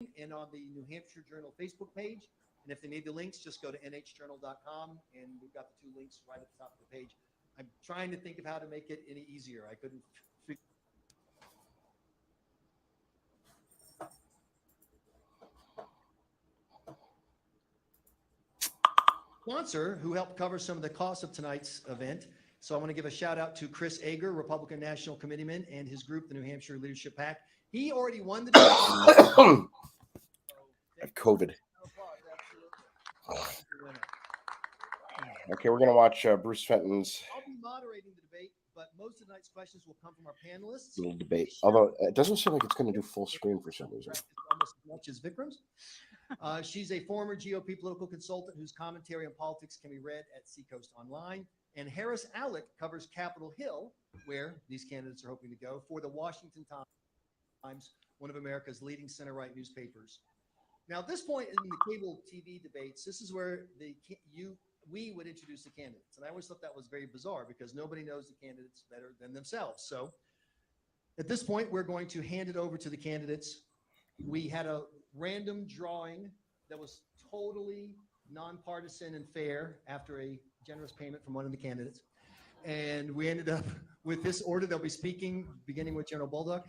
and on the New Hampshire Journal Facebook page. And if they need the links, just go to nhjournal.com, and we've got the two links right at the top of the page. I'm trying to think of how to make it any easier. I couldn't figure. Sponsor who helped cover some of the costs of tonight's event. So I want to give a shout out to Chris Ager, Republican National Committeeman, and his group, the New Hampshire Leadership PAC. He already won the debate. I have COVID. Okay, we're going to watch Bruce Fenton's. I'll be moderating the debate, but most of tonight's questions will come from our panelists. Little debate. Although it doesn't seem like it's going to do full screen for some reason. Almost as much as Vikram's. She's a former GOP political consultant whose commentary on politics can be read at Seacoast Online. And Harris Alec covers Capitol Hill, where these candidates are hoping to go, for the Washington Times, one of America's leading center-right newspapers. Now, at this point in the cable TV debates, this is where we would introduce the candidates. And I always thought that was very bizarre because nobody knows the candidates better than themselves. So at this point, we're going to hand it over to the candidates. We had a random drawing that was totally nonpartisan and fair after a generous payment from one of the candidates. And we ended up with this order. They'll be speaking, beginning with General Bolduc,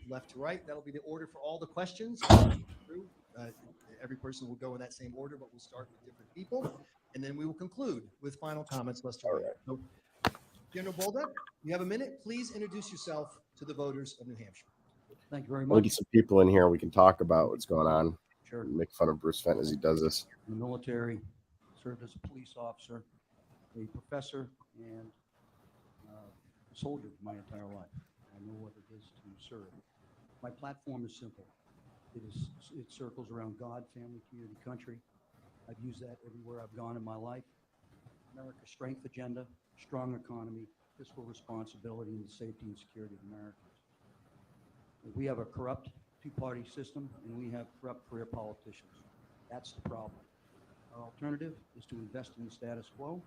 left to right. That'll be the order for all the questions. Every person will go in that same order, but we'll start with different people. And then we will conclude with final comments left to right. So, General Bolduc, you have a minute. Please introduce yourself to the voters of New Hampshire. Thank you very We'll much. get some people in here. We can talk about what's going on. Sure. Make fun of Bruce Fenton as he does this. In the military, served as a police officer, a professor, and a soldier my entire life. I know what it is to serve. My platform is simple. It circles around God, family, community, country. I've used that everywhere I've gone in my life. America's strength agenda, strong economy, fiscal responsibility, and the safety and security of Americans. We have a corrupt two-party system, and we have corrupt career politicians. That's the problem. Our alternative is to invest in the status quo,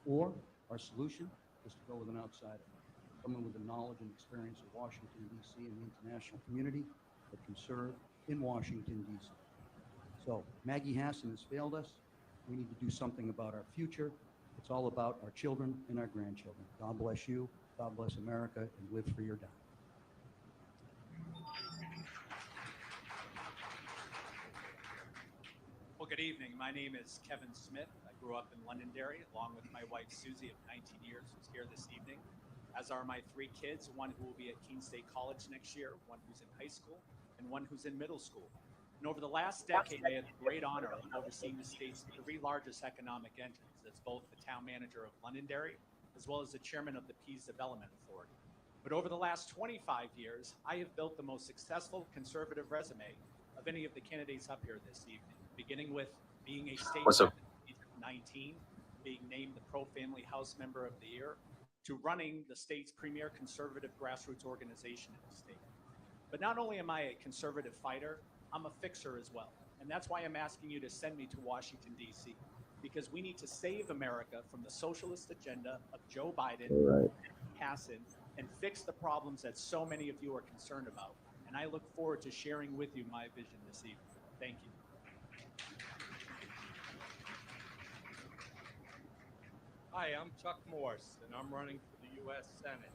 or our solution is to go with an outsider, someone with the knowledge and experience of Washington, D.C. and the international community that can serve in Washington, D.C. So Maggie Hassan has failed us. We need to do something about our future. It's all about our children and our grandchildren. God bless you. God bless America, and live free or die. Well, good evening. My name is Kevin Smith. I grew up in Londonderry along with my wife Susie of 19 years, who's here this evening, as are my three kids, one who will be at Keene State College next year, one who's in high school, and one who's in middle school. And over the last decade, I had the great honor of overseeing the state's three largest economic entities, as both the town manager of Londonderry, as well as the chairman of the Pease Development Authority. But over the last 25 years, I have built the most successful conservative resume of any of the candidates up here this evening, beginning with being a state rep at 19, being named the Pro-Family House Member of the Year, to running the state's premier conservative grassroots organization in the state. But not only am I a conservative fighter, I'm a fixer as well. And that's why I'm asking you to send me to Washington, D.C., because we need to save America from the socialist agenda of Joe Biden and Hassan and fix the problems that so many of you are concerned about. And I look forward to sharing with you my vision this evening. Thank you. Hi, I'm Chuck Morse, and I'm running for the U.S. Senate.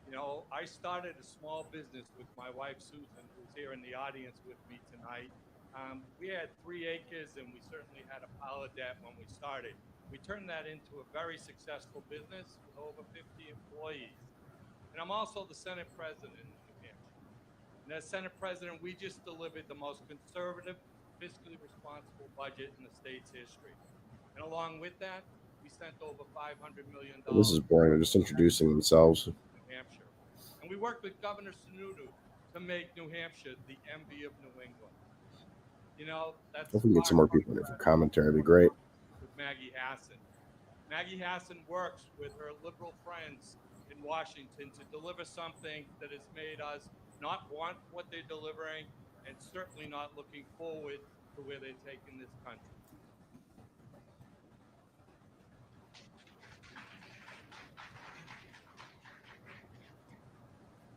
You know, I started a small business with my wife, Susan, who's here in the audience with me tonight. We had 3 acres, and we certainly had a pile of debt when we started. We turned that into a very successful business with over 50 employees. And I'm also the Senate President in New Hampshire. And as Senate President, we just delivered the most conservative, fiscally responsible budget in the state's history. And along with that, we sent over $500 million. This is boring. They're just introducing themselves. New Hampshire. And we worked with Governor Sununu to make New Hampshire the envy of New England. You know, that's If we get some more people in there for commentary, it'd be great. With Maggie Hassan. Maggie Hassan works with her liberal friends in Washington to deliver something that has made us not want what they're delivering and certainly not looking forward to where they're taking this country.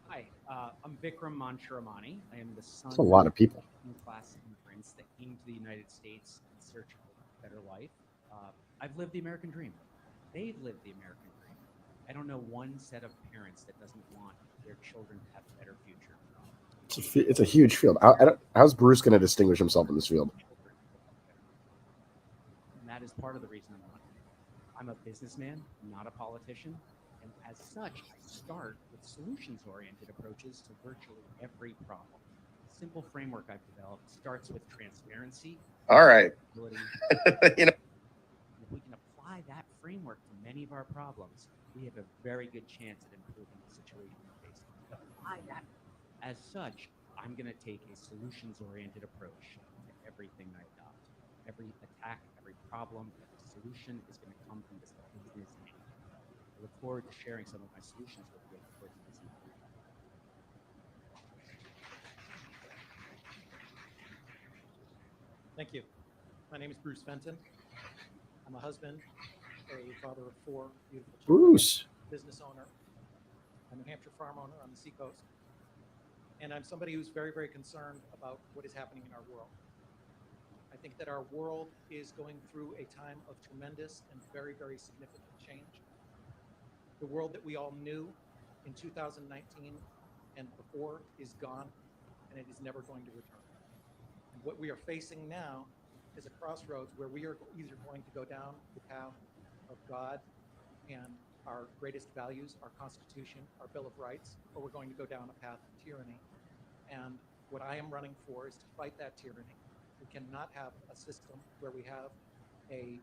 Hi, I'm Vikram Manchuramani. I am the son That's a lot of people. class immigrants that came to the United States in search of a better life. I've lived the American dream. They've lived the American dream. I don't know one set of parents that doesn't want their children to have a better future. It's a huge field. How's Bruce going to distinguish himself in this field? And that is part of the reason I'm running. I'm a businessman, not a politician. And as such, I start with solutions-oriented approaches to virtually every problem. The simple framework I've developed starts with transparency. All right. You know, and if we can apply that framework to many of our problems, we have a very good chance at improving the situation we're facing. Apply that. As such, I'm going to take a solutions-oriented approach to everything I adopt. Every attack, every problem, every solution is going to come from this business angle. I look forward to sharing some of my solutions with you over the course of this evening. Thank you. My name is Bruce Fenton. I'm a husband, a father of 4 beautiful children, Bruce. business owner. I'm a New Hampshire farm owner on the seacoast. And I'm somebody who's very, very concerned about what is happening in our world. I think that our world is going through a time of tremendous and very, very significant change. The world that we all knew in 2019 and before is gone, and it is never going to return. And what we are facing now is a crossroads where we are either going to go down the path of God and our greatest values, our Constitution, our Bill of Rights, or we're going to go down a path of tyranny. And what I am running for is to fight that tyranny. We cannot have a system where we have a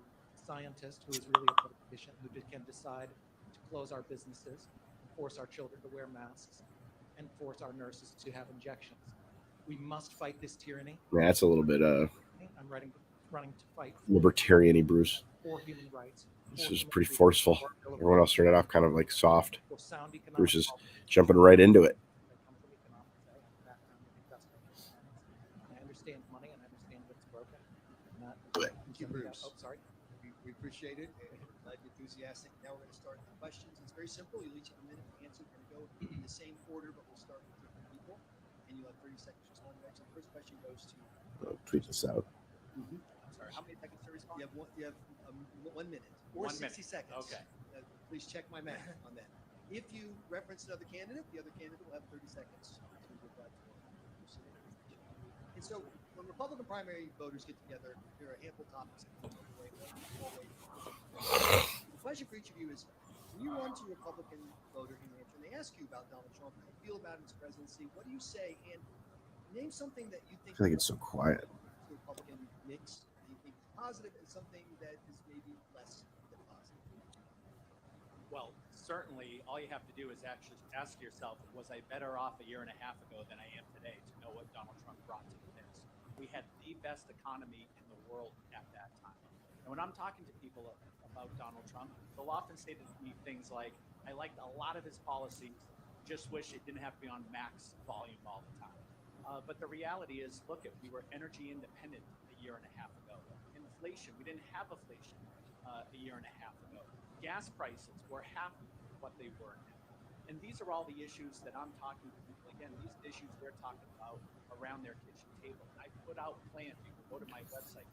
scientist who is really a politician who can decide to close our businesses, force our children to wear masks, and force our nurses to have injections. We must fight this tyranny. Yeah, that's a little bit I'm running to fight libertarian-y, Bruce. for human rights. This is pretty forceful. Everyone else started off kind of like soft. For sound economic Bruce is policies. jumping right into it. I come from economics. I have a background in investment and finance. And I understand money and I understand when it's broken. Not Thank you, Bruce. Oh, sorry. We appreciate it. And we're glad you're enthusiastic. Now we're going to start the questions. It's very simple. You'll each have a minute to answer. We're going to go in the same order, but we'll start with different people. And you'll have 30 seconds to respond. So the first question goes to. Tweet this out. I'm sorry. How many seconds to respond? You have 1 minute or 1 minute. 60 seconds. Okay. Please check my math on that. If you reference another candidate, the other candidate will have 30 seconds to reply to it. And so when Republican primary voters get together, there are a handful of topics. The question for each of you is, when you run to a Republican voter in New Hampshire and they ask you about Donald Trump, how you feel about his presidency, what do you say? And name something that you think I feel like it's so quiet. the Republican mix that you think is positive and something that is maybe less than positive. Well, certainly all you have to do is actually ask yourself, was I better off a year and a half ago than I am today to know what Donald Trump brought to the mix? We had the best economy in the world at that time. And when I'm talking to people about Donald Trump, they'll often say to me things like, I liked a lot of his policies, just wish it didn't have to be on max volume all the time. But the reality is, look, we were energy independent a year and a half ago. Inflation, we didn't have inflation a year and a half ago. Gas prices were half what they were now. And these are all the issues that I'm talking to people. Again, these issues they're talking about around their kitchen table. I put out plans. You can go to my website.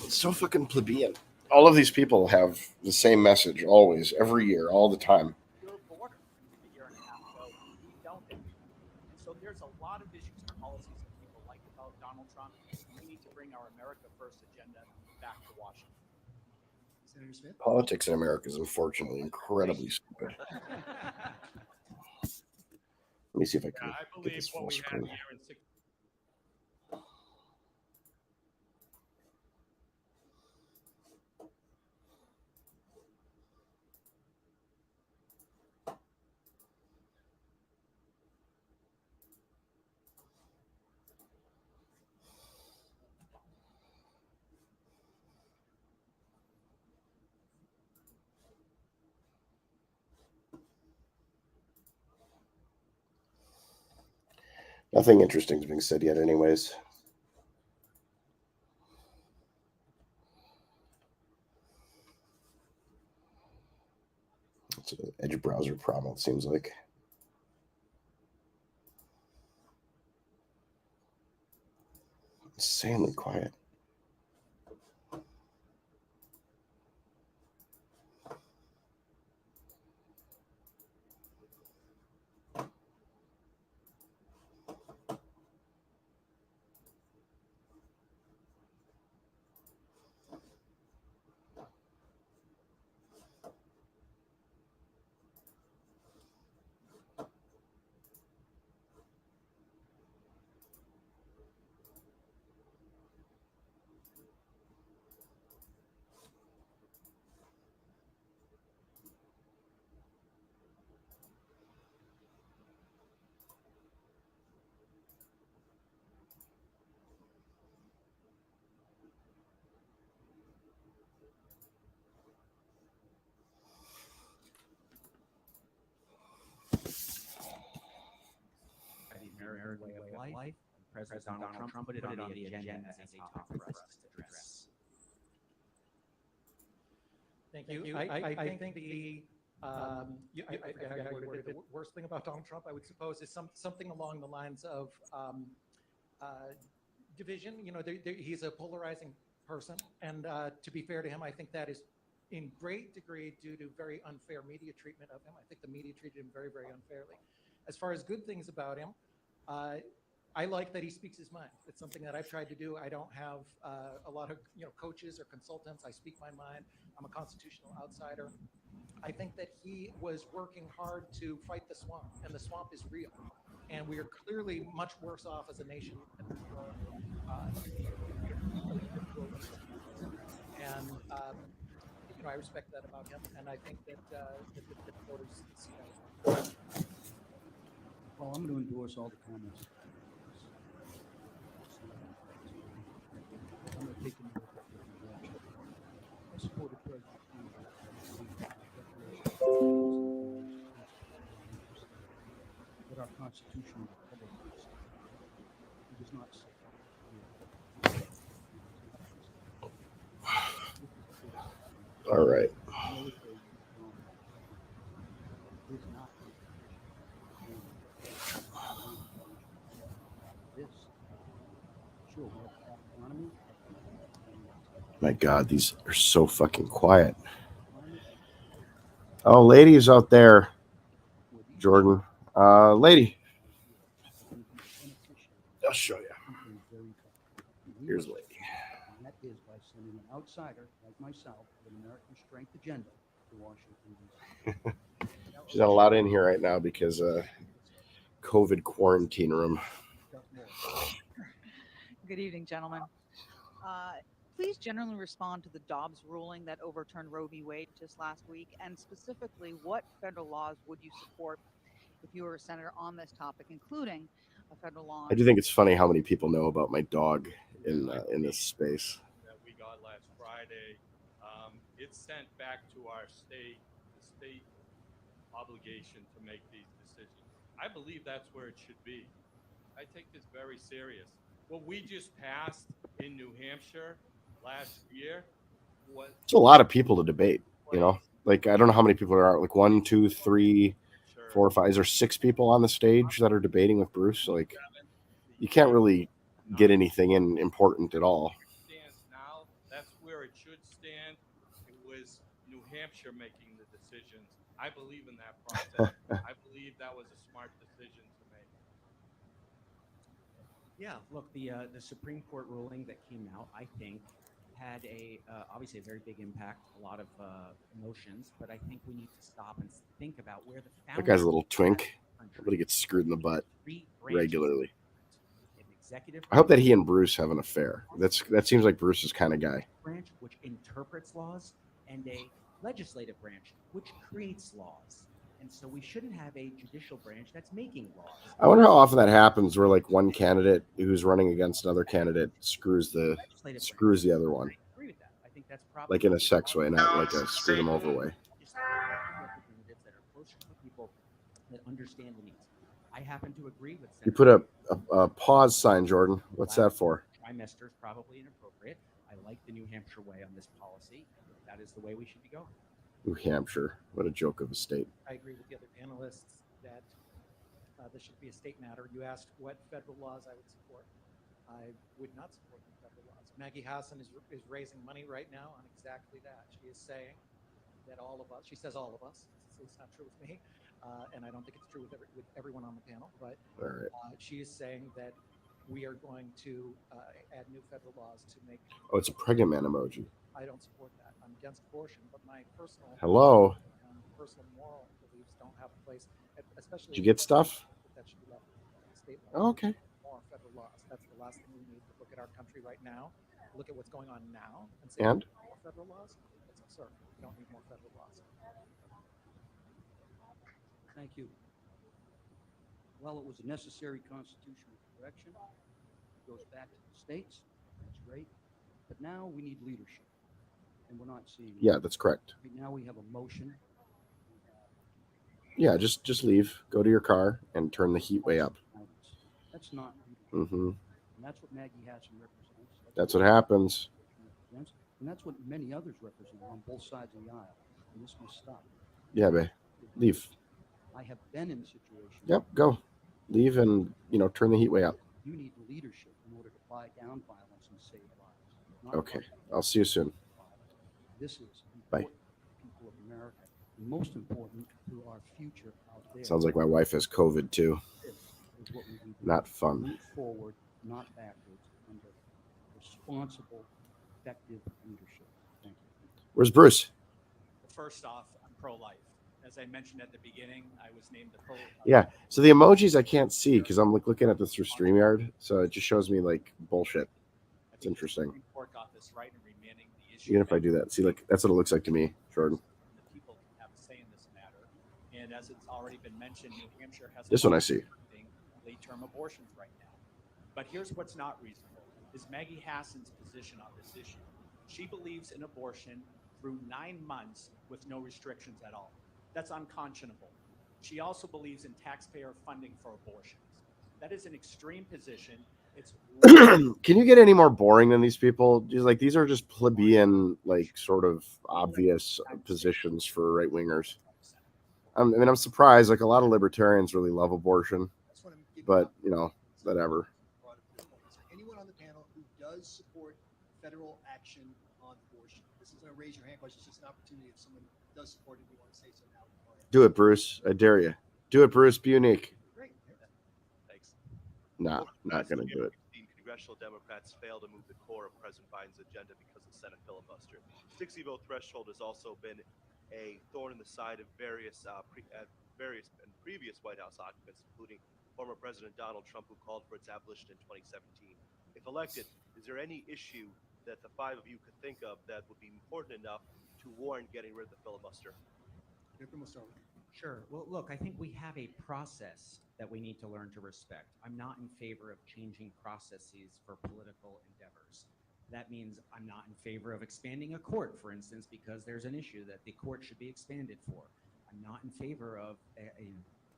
It's so fucking plebeian. All of these people have the same message always, every year, all the time. Your border a year and a half ago, we don't anymore. And so there's a lot of issues and policies that people like about Donald Trump. We need to bring our America First agenda back to Washington. Senator Smith? Politics in America is unfortunately incredibly stupid. Let me see if I can I get believe this what full we had screen. here in 60. Nothing interesting is being said yet, anyways. It's an Edge browser problem, it seems like. Insanely quiet. The American way of life. President Donald Trump put it on the agenda as a topic for us to address. Thank you. I think I forget how you worded it. The worst thing about Donald Trump, I would suppose, is something along the lines of division. You know, he's a polarizing person, and to be fair to him, I think that is in great degree due to very unfair media treatment of him. I think the media treated him very, very unfairly. As far as good things about him, I like that he speaks his mind. It's something that I've tried to do. I don't have a lot of coaches or consultants. I speak my mind. I'm a constitutional outsider. I think that he was working hard to fight the swamp, and the swamp is real. And we are clearly much worse off as a nation than we were before we and I respect that about him, and I think that the voters see that as well. Well, I'm going to endorse all the comments. I'm going to take them in a different direction. I supported President Trump. But our constitutional republic it does not say. All right. My God, these are so fucking quiet. Oh, ladies out there, Jordan. Lady. I'll show you. Here's lady. And that is by sending an outsider like myself with an American strength agenda to Washington, D.C. She's not allowed in here right now because COVID quarantine room. Good evening, gentlemen. Please generally respond to the Dobbs ruling that overturned Roe v. Wade just last week, and specifically, what federal laws would you support if you were a senator on this topic, including a federal law? I do think it's funny how many people know about my dog in this space. That we got last Friday, it's sent back to our state, the state obligation to make these decisions. I believe that's where it should be. I take this very serious. What we just passed in New Hampshire last year was It's a lot of people to debate, you know. Like I don't know how many people there are. Like 1, 2, 3, 4, 5. Is there 6 people on the stage that are debating with Bruce? Like you can't really get anything in important at all. Stands now. That's where it should stand. It was New Hampshire making the decisions. I believe in that process. I believe that was a smart decision to make. Yeah, look, the Supreme Court ruling that came out, I think, had obviously a very big impact, a lot of emotions, but I think we need to stop and think about where the That guy's a little twink. Everybody gets screwed in the butt regularly. I hope that he and Bruce have an affair. That seems like Bruce's kind of guy. Branch which interprets laws and a legislative branch which creates laws. And so we shouldn't have a judicial branch that's making laws. I wonder how often that happens where like one candidate who's running against another candidate screws the other one. I agree with that. I think that's probably Like in a sex way, not like a screw them over way. Representatives that are closer to people that understand the needs. I happen to agree with You put a pause sign, Jordan. What's that for? Trimester is probably inappropriate. I like the New Hampshire way on this policy. That is the way we should be going. New Hampshire. What a joke of a state. I agree with the other panelists that this should be a state matter. You asked what federal laws I would support. I would not support new federal laws. Maggie Hassan is raising money right now on exactly that. She is saying that all of us, she says all of us, it's not true with me, and I don't think it's true with everyone on the panel, but All right. she is saying that we are going to add new federal laws to make. Oh, it's a pregnant man emoji. I don't support that. I'm against abortion, but my personal Hello. personal moral beliefs don't have a place, especially. Did you get stuff? That should be left at state level. Oh, okay. More federal laws. That's the last thing we need to look at our country right now. Look at what's going on now and say And? more federal laws. That's absurd. We don't need more federal laws. Thank you. Well, it was a necessary constitutional correction. It goes back to the states. That's great. But now we need leadership. And we're not seeing it. Yeah, that's correct. Right now we have a motion. Yeah, just leave. Go to your car and turn the heat way up. That's not leadership. Mm-hmm. And that's what Maggie Hassan represents. That's what happens. Represents. And that's what many others represent on both sides of the aisle. And this must stop. Yeah, babe. Leave. I have been in situations. Yep, go. Leave and, turn the heat way up. You need leadership in order to buy down violence and save lives. Not Okay. violence. I'll see you soon. This is Bye. important to the people of America. And most important to our future out there. Sounds like my wife has COVID too. This is what we need to Not do. fun. Move forward, not backwards, under responsible, effective leadership. Thank you. Where's Bruce? First off, I'm pro-life. As I mentioned at the beginning, I was named the pro. Yeah. So the emojis I can't see because I'm looking at this through StreamYard. So it just shows me bullshit. It's interesting. The Supreme Court got this right in remanding the issue. Even if I do that, see, that's what it looks like to me, Jordan. The people can have a say in this matter. And as it's already been mentioned, New Hampshire has This one I see. late-term abortions right now. But here's what's not reasonable: is Maggie Hassan's position on this issue. She believes in abortion through 9 months with no restrictions at all. That's unconscionable. She also believes in taxpayer funding for abortions. That is an extreme position. It's Can you get any more boring than these people? These are just plebeian, sort of obvious positions for right wingers. I'm surprised. A lot of libertarians really love abortion, That's what I'm giving but up. whatever. Is there anyone on the panel who does support federal action on abortion? This isn't a raise your hand question. It's just an opportunity if someone does support it, you want to say so now. Go ahead. Do it, Bruce. I dare you. Do it, Bruce. Be unique. Great. Thanks. Nah, not gonna do it. Congressional Democrats fail to move the core of President Biden's agenda because of Senate filibuster. 60 vote threshold has also been a thorn in the side of various and previous White House occupants, including former President Donald Trump, who called for its abolition in 2017. If elected, is there any issue that the five of you could think of that would be important enough to warrant getting rid of the filibuster? Sure. Well, look, I think we have a process that we need to learn to respect. I'm not in favor of changing processes for political endeavors. That means I'm not in favor of expanding a court, for instance, because there's an issue that the court should be expanded for. I'm not in favor of a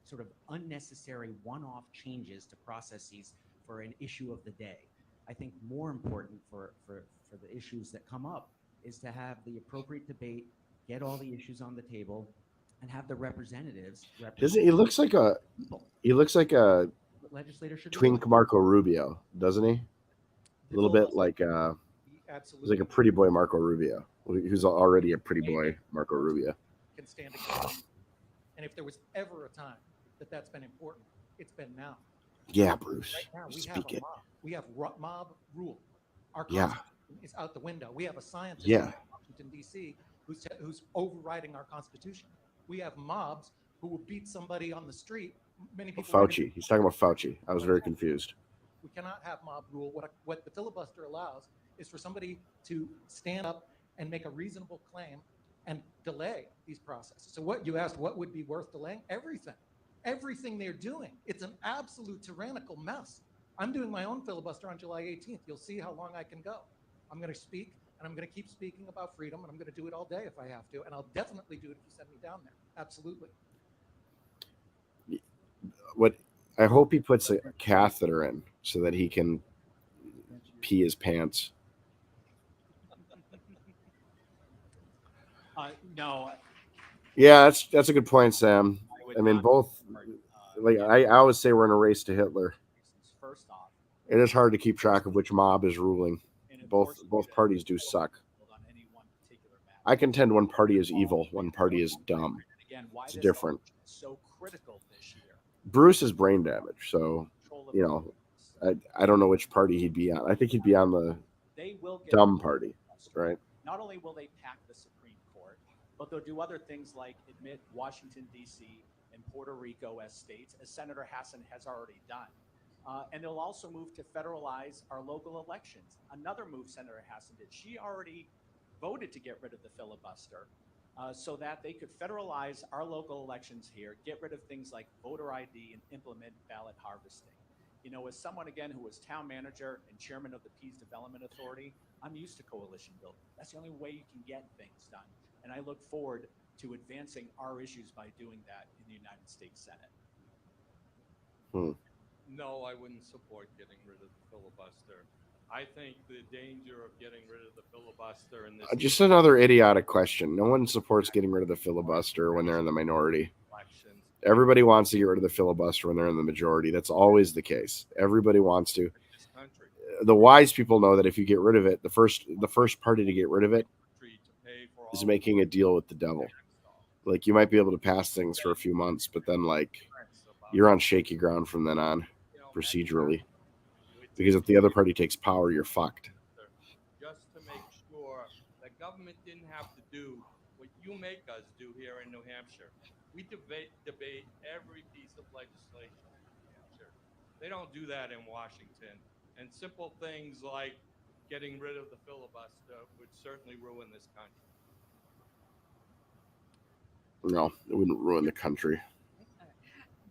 sort of unnecessary one-off changes to processes for an issue of the day. I think more important for the issues that come up is to have the appropriate debate, get all the issues on the table, and have the representatives. He looks like a Legislator should twink Marco Rubio, doesn't he? A little bit like he's Absolutely. like a pretty boy Marco Rubio, who's already a pretty boy Marco Rubio. Can stand against. And if there was ever a time that that's been important, it's been now. Yeah, Bruce. Right now, we have Speak a it. mob. We have mob rule. Our Yeah. Constitution is out the window. We have a scientist Yeah. in Washington, D.C., who's overriding our Constitution. We have mobs who will beat somebody on the street. Many people. Fauci. He's talking about Fauci. I was very confused. We cannot have mob rule. What the filibuster allows is for somebody to stand up and make a reasonable claim and delay these processes. So what you asked, what would be worth delaying? Everything they're doing. It's an absolute tyrannical mess. I'm doing my own filibuster on July 18th. You'll see how long I can go. I'm going to speak, and I'm going to keep speaking about freedom, and I'm going to do it all day if I have to, and I'll definitely do it if you send me down there. Absolutely. What I hope he puts a catheter in so that he can pee his pants. No. Yeah, that's a good point, Sam. I mean, both. I always say we're in a race to Hitler. First off, It is hard to keep track of which mob is ruling. Both parties do suck. On any one particular matter. I contend one party is evil, one party is dumb. And again, why It's this different. election is so critical this year. Bruce is brain damaged, so Control of you know, I don't know which party he'd be on. I think he'd be on the they will get dumb party, right? Not only will they pack the Supreme Court, but they'll do other things like admit Washington, D.C. and Puerto Rico as states, as Senator Hassan has already done. And they'll also move to federalize our local elections. Another move Senator Hassan did. She already voted to get rid of the filibuster so that they could federalize our local elections here, get rid of things like voter ID, and implement ballot harvesting. You know, as someone, again, who was town manager and chairman of the Peace Development Authority, I'm used to coalition building. That's the only way you can get things done. And I look forward to advancing our issues by doing that in the United States Senate. No, I wouldn't support getting rid of the filibuster. I think the danger of getting rid of the filibuster in this Just another idiotic question. No one supports getting rid of the filibuster when they're in the minority. elections. Everybody wants to get rid of the filibuster when they're in the majority. That's always the case. Everybody wants to. This country The wise people know that if you get rid of it, the first party to get rid of it to pay for is all making a deal with the devil. Like, you might be able to pass things for a few months, but then like you're on shaky ground from then on procedurally. Because if the other party takes power, you're fucked. just to make sure that government didn't have to do what you make us do here in New Hampshire. We debate every piece of legislation in New Hampshire. They don't do that in Washington. And simple things like getting rid of the filibuster would certainly ruin this country. No, it wouldn't ruin the country.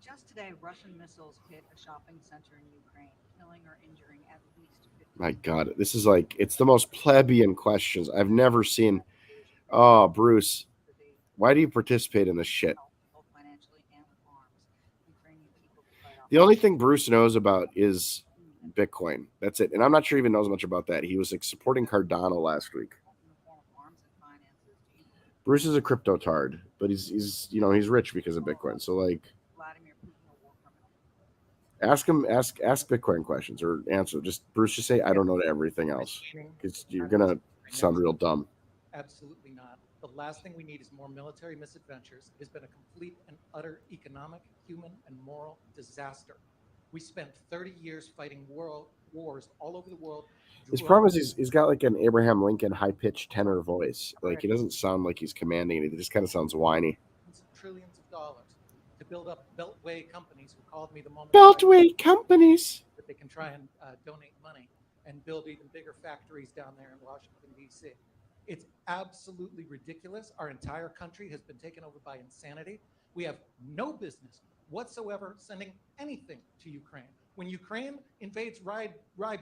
Just today, Russian missiles hit a shopping center in Ukraine, killing or injuring at least 50. My God, this is like, it's the most plebeian questions I've never seen. Oh, Bruce, why do you participate in this shit? Both financially and with arms. Ukrainian people to fight off The only thing Bruce knows about is Bitcoin. That's it. And I'm not sure he even knows much about that. He was like supporting Cardano last week. in the form of arms and finances to Ukraine. Bruce is a crypto tard, but he's he's rich because of Bitcoin. So like, Vladimir Putin, a war criminal. ask Bitcoin questions or answer. Bruce, just say I don't know to everything else, because you're gonna sound real dumb. Absolutely not. The last thing we need is more military misadventures. It has been a complete and utter economic, human, and moral disaster. We spent 30 years fighting world wars all over the world. His problem is he's got like an Abraham Lincoln high pitched tenor voice. Like, he doesn't sound like he's commanding anything. He just kind of sounds whiny. Trillions of dollars to build up Beltway companies who called me the moment Beltway companies. that they can try and donate money and build even bigger factories down there in Washington, D.C. It's absolutely ridiculous. Our entire country has been taken over by insanity. We have no business whatsoever sending anything to Ukraine. When Ukraine invades Rye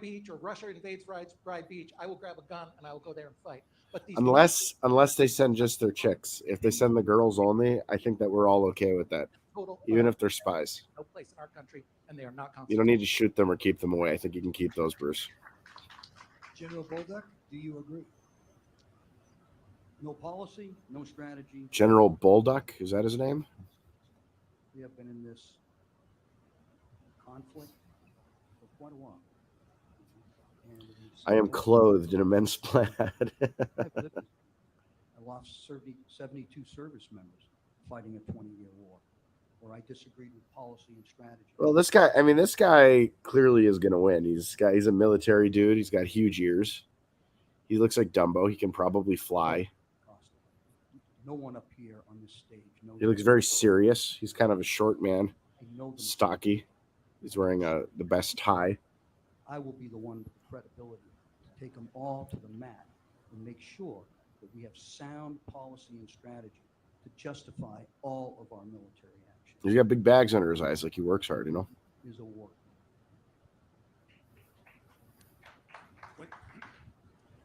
Beach or Russia invades Rye Beach, I will grab a gun and I will go there and fight. But these Unless they send just their chicks. If they send the girls only, I think that we're all okay with that. total Even if they're spies. no place in our country, and they are not You don't need to shoot them or keep them away. I think you can keep those, Bruce. General Bolduc, do you agree? No policy, no strategy. General Bolduc, is that his name? We have been in this conflict for quite a while. And we've I am seen- clothed in immense plaid. I lost 72 service members fighting a 20-year war, where I disagreed with policy and strategy. Well, this guy clearly is going to win. He's a military dude. He's got huge ears. He looks like Dumbo. He can probably fly. No one up here on this stage knows. He looks very serious. He's kind of a short man, I know them. stocky. He's wearing the best tie. I will be the one with the credibility to take them all to the mat and make sure that we have sound policy and strategy to justify all of our military actions. He's got big bags under his eyes, like he works hard, Is a war.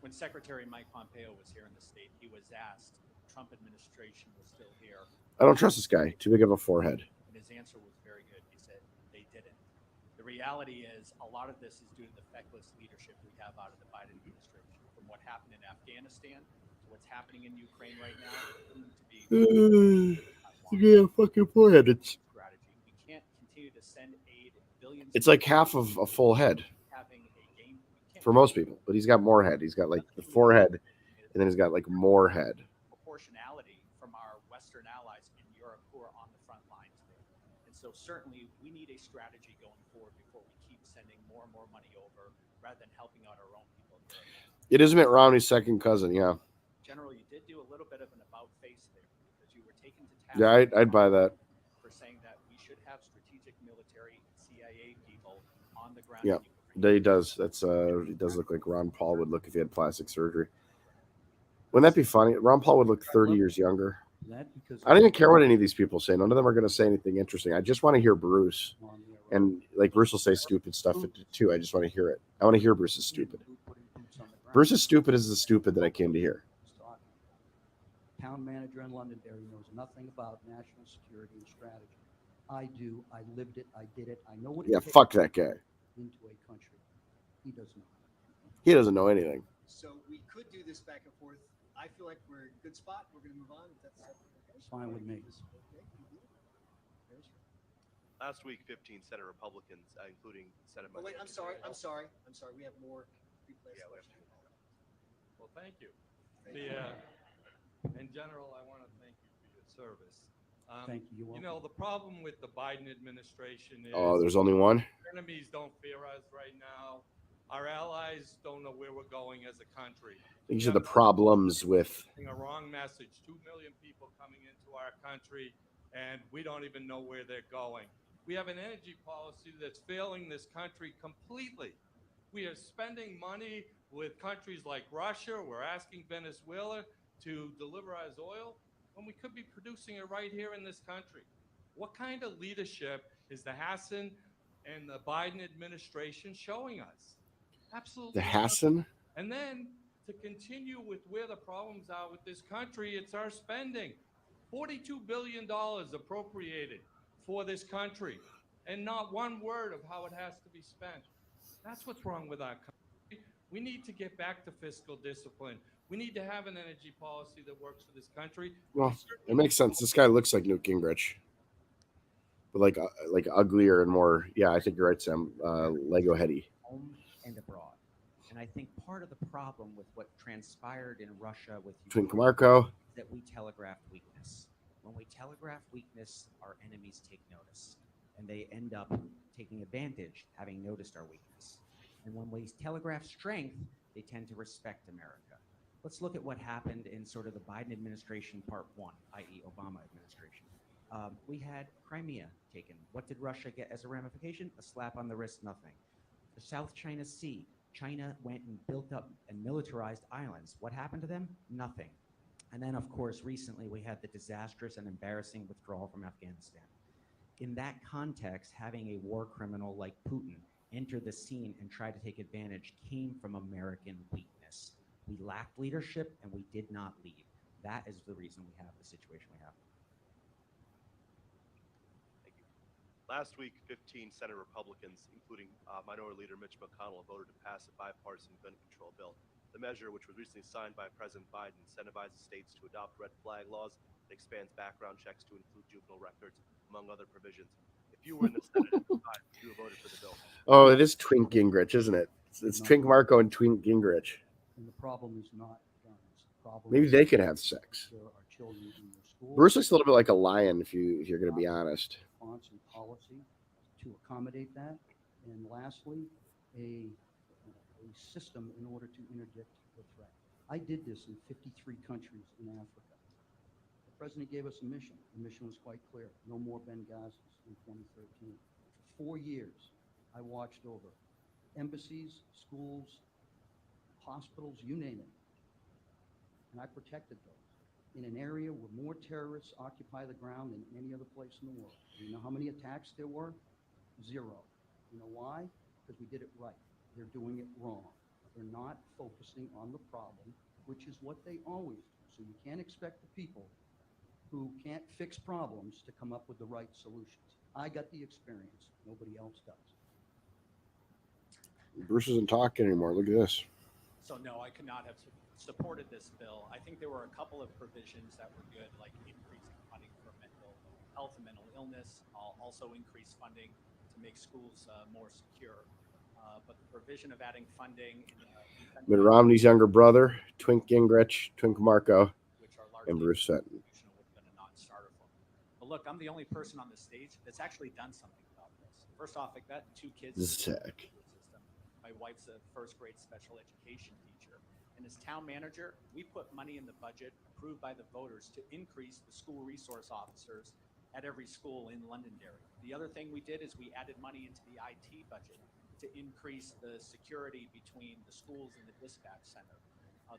When Secretary Mike Pompeo was here in the state, he was asked if the Trump administration was still here, I don't trust this guy. Too big of a forehead. and his answer was very good. He said they didn't. The reality is a lot of this is due to the feckless leadership we have out of the Biden administration. From what happened in Afghanistan to what's happening in Ukraine right now, to be Fucking forehead. strategy. We can't continue to send aid billions. It's like half of a full head. Have for most people, but he's got more head. He's got like the forehead, and then he's got like more head. Proportionality from our Western allies in Europe who are on the front lines there. And so certainly we need a strategy going forward before we keep sending more and more money over rather than helping out our own people here. It is Mitt Romney's second cousin, yeah. General, you did do a little bit of an about face there because you were taken to task Yeah, I'd buy that. for saying that we should have strategic military and CIA people on the ground. Yeah, in Ukraine. he does. He does look like Ron Paul would look if he had plastic surgery. Wouldn't that be funny? Ron Paul would look 30 years younger. That because I don't even care what any of these people say. None of them are going to say anything interesting. I just want to hear Bruce. And like Bruce will say stupid stuff too. I just want to hear it. I want to hear Bruce is stupid. Bruce is stupid is the stupid that I came to hear. Town manager in Londonderry knows nothing about national security and strategy. I do. I lived it. I did it. I know what it Yeah, takes fuck that guy. into a country. He does not. He doesn't know anything. So we could do this back and forth. I feel like we're in a good spot. We're going to move on. If that's okay. It's fine with me. Okay. Last week, 15 Senate Republicans, including Senate. Oh, wait, I'm sorry. We have more people. Yeah, we have questions. Well, thank you. Thank you. In general, I want to thank you for your service. Thank you. You're You know, the problem with the Biden administration is Oh, there's only one? our enemies don't fear us right now. Our allies don't know where we're going as a country. These are the problems with. A wrong message. 2 million people coming into our country, and we don't even know where they're going. We have an energy policy that's failing this country completely. We are spending money with countries like Russia. We're asking Venezuela to deliver us oil when we could be producing it right here in this country. What kind of leadership is the Hassan and the Biden administration showing us? Absolutely. The Hassan? And then to continue with where the problems are with this country, it's our spending. $42 billion appropriated for this country, and not one word of how it has to be spent. That's what's wrong with our country. We need to get back to fiscal discipline. We need to have an energy policy that works for this country. Well, it makes sense. This guy looks like Newt Gingrich, but like uglier and more. Yeah, I think you're right, Sam. Lego heady. Home and abroad. And I think part of the problem with what transpired in Russia with Twink Ukraine Marco. is that we telegraphed weakness. When we telegraph weakness, our enemies take notice, and they end up taking advantage, having noticed our weakness. And when we telegraph strength, they tend to respect America. Let's look at what happened in sort of the Biden administration part one, i.e. Obama administration. We had Crimea taken. What did Russia get as a ramification? A slap on the wrist, nothing. The South China Sea, China went and built up and militarized islands. What happened to them? Nothing. And then, of course, recently we had the disastrous and embarrassing withdrawal from Afghanistan. In that context, having a war criminal like Putin enter the scene and try to take advantage came from American weakness. We lacked leadership and we did not lead. That is the reason we have the situation we have. Thank you. Last week, 15 Senate Republicans, including Minority Leader Mitch McConnell, voted to pass a bipartisan gun control bill. The measure, which was recently signed by President Biden, incentivizes states to adopt red flag laws and expands background checks to include juvenile records, among other provisions. If you were in the Senate at the time, you would have voted for the bill. Oh, it is Twink Gingrich, isn't it? It's Twink Marco and Twink Gingrich. And the problem is not guns. The problem Maybe is they could have sex. there are children in your school. Bruce looks a little bit like a lion, if you're going to be honest. Response and policy to accommodate that. And lastly, a system in order to interdict the threat. I did this in 53 countries in Africa. The president gave us a mission. The mission was quite clear. No more Benghazis in 2013. For 4 years, I watched over embassies, schools, hospitals, you name it. And I protected those in an area where more terrorists occupy the ground than any other place in the world. You know how many attacks there were? 0. You know why? Because we did it right. They're doing it wrong. They're not focusing on the problem, which is what they always do. So you can't expect the people who can't fix problems to come up with the right solutions. I got the experience. Nobody else does. Bruce isn't talking anymore. Look at this. So no, I could not have supported this bill. I think there were a couple of provisions that were good, like increasing funding for mental health and mental illness. Also increase funding to make schools more secure. but the provision of adding funding in Mitt Romney's younger brother, Twink Gingrich, Twink Marco, which are and largely Bruce Fenton. constitutional would have been a non-starter for me. But look, I'm the only person on the stage that's actually done something about this. First off, I've got 2 kids in the Zach. school system. My wife's a first grade special education teacher. And as town manager, we put money in the budget approved by the voters to increase the school resource officers at every school in Londonderry. The other thing we did is we added money into the IT budget to increase the security between the schools and the dispatch center.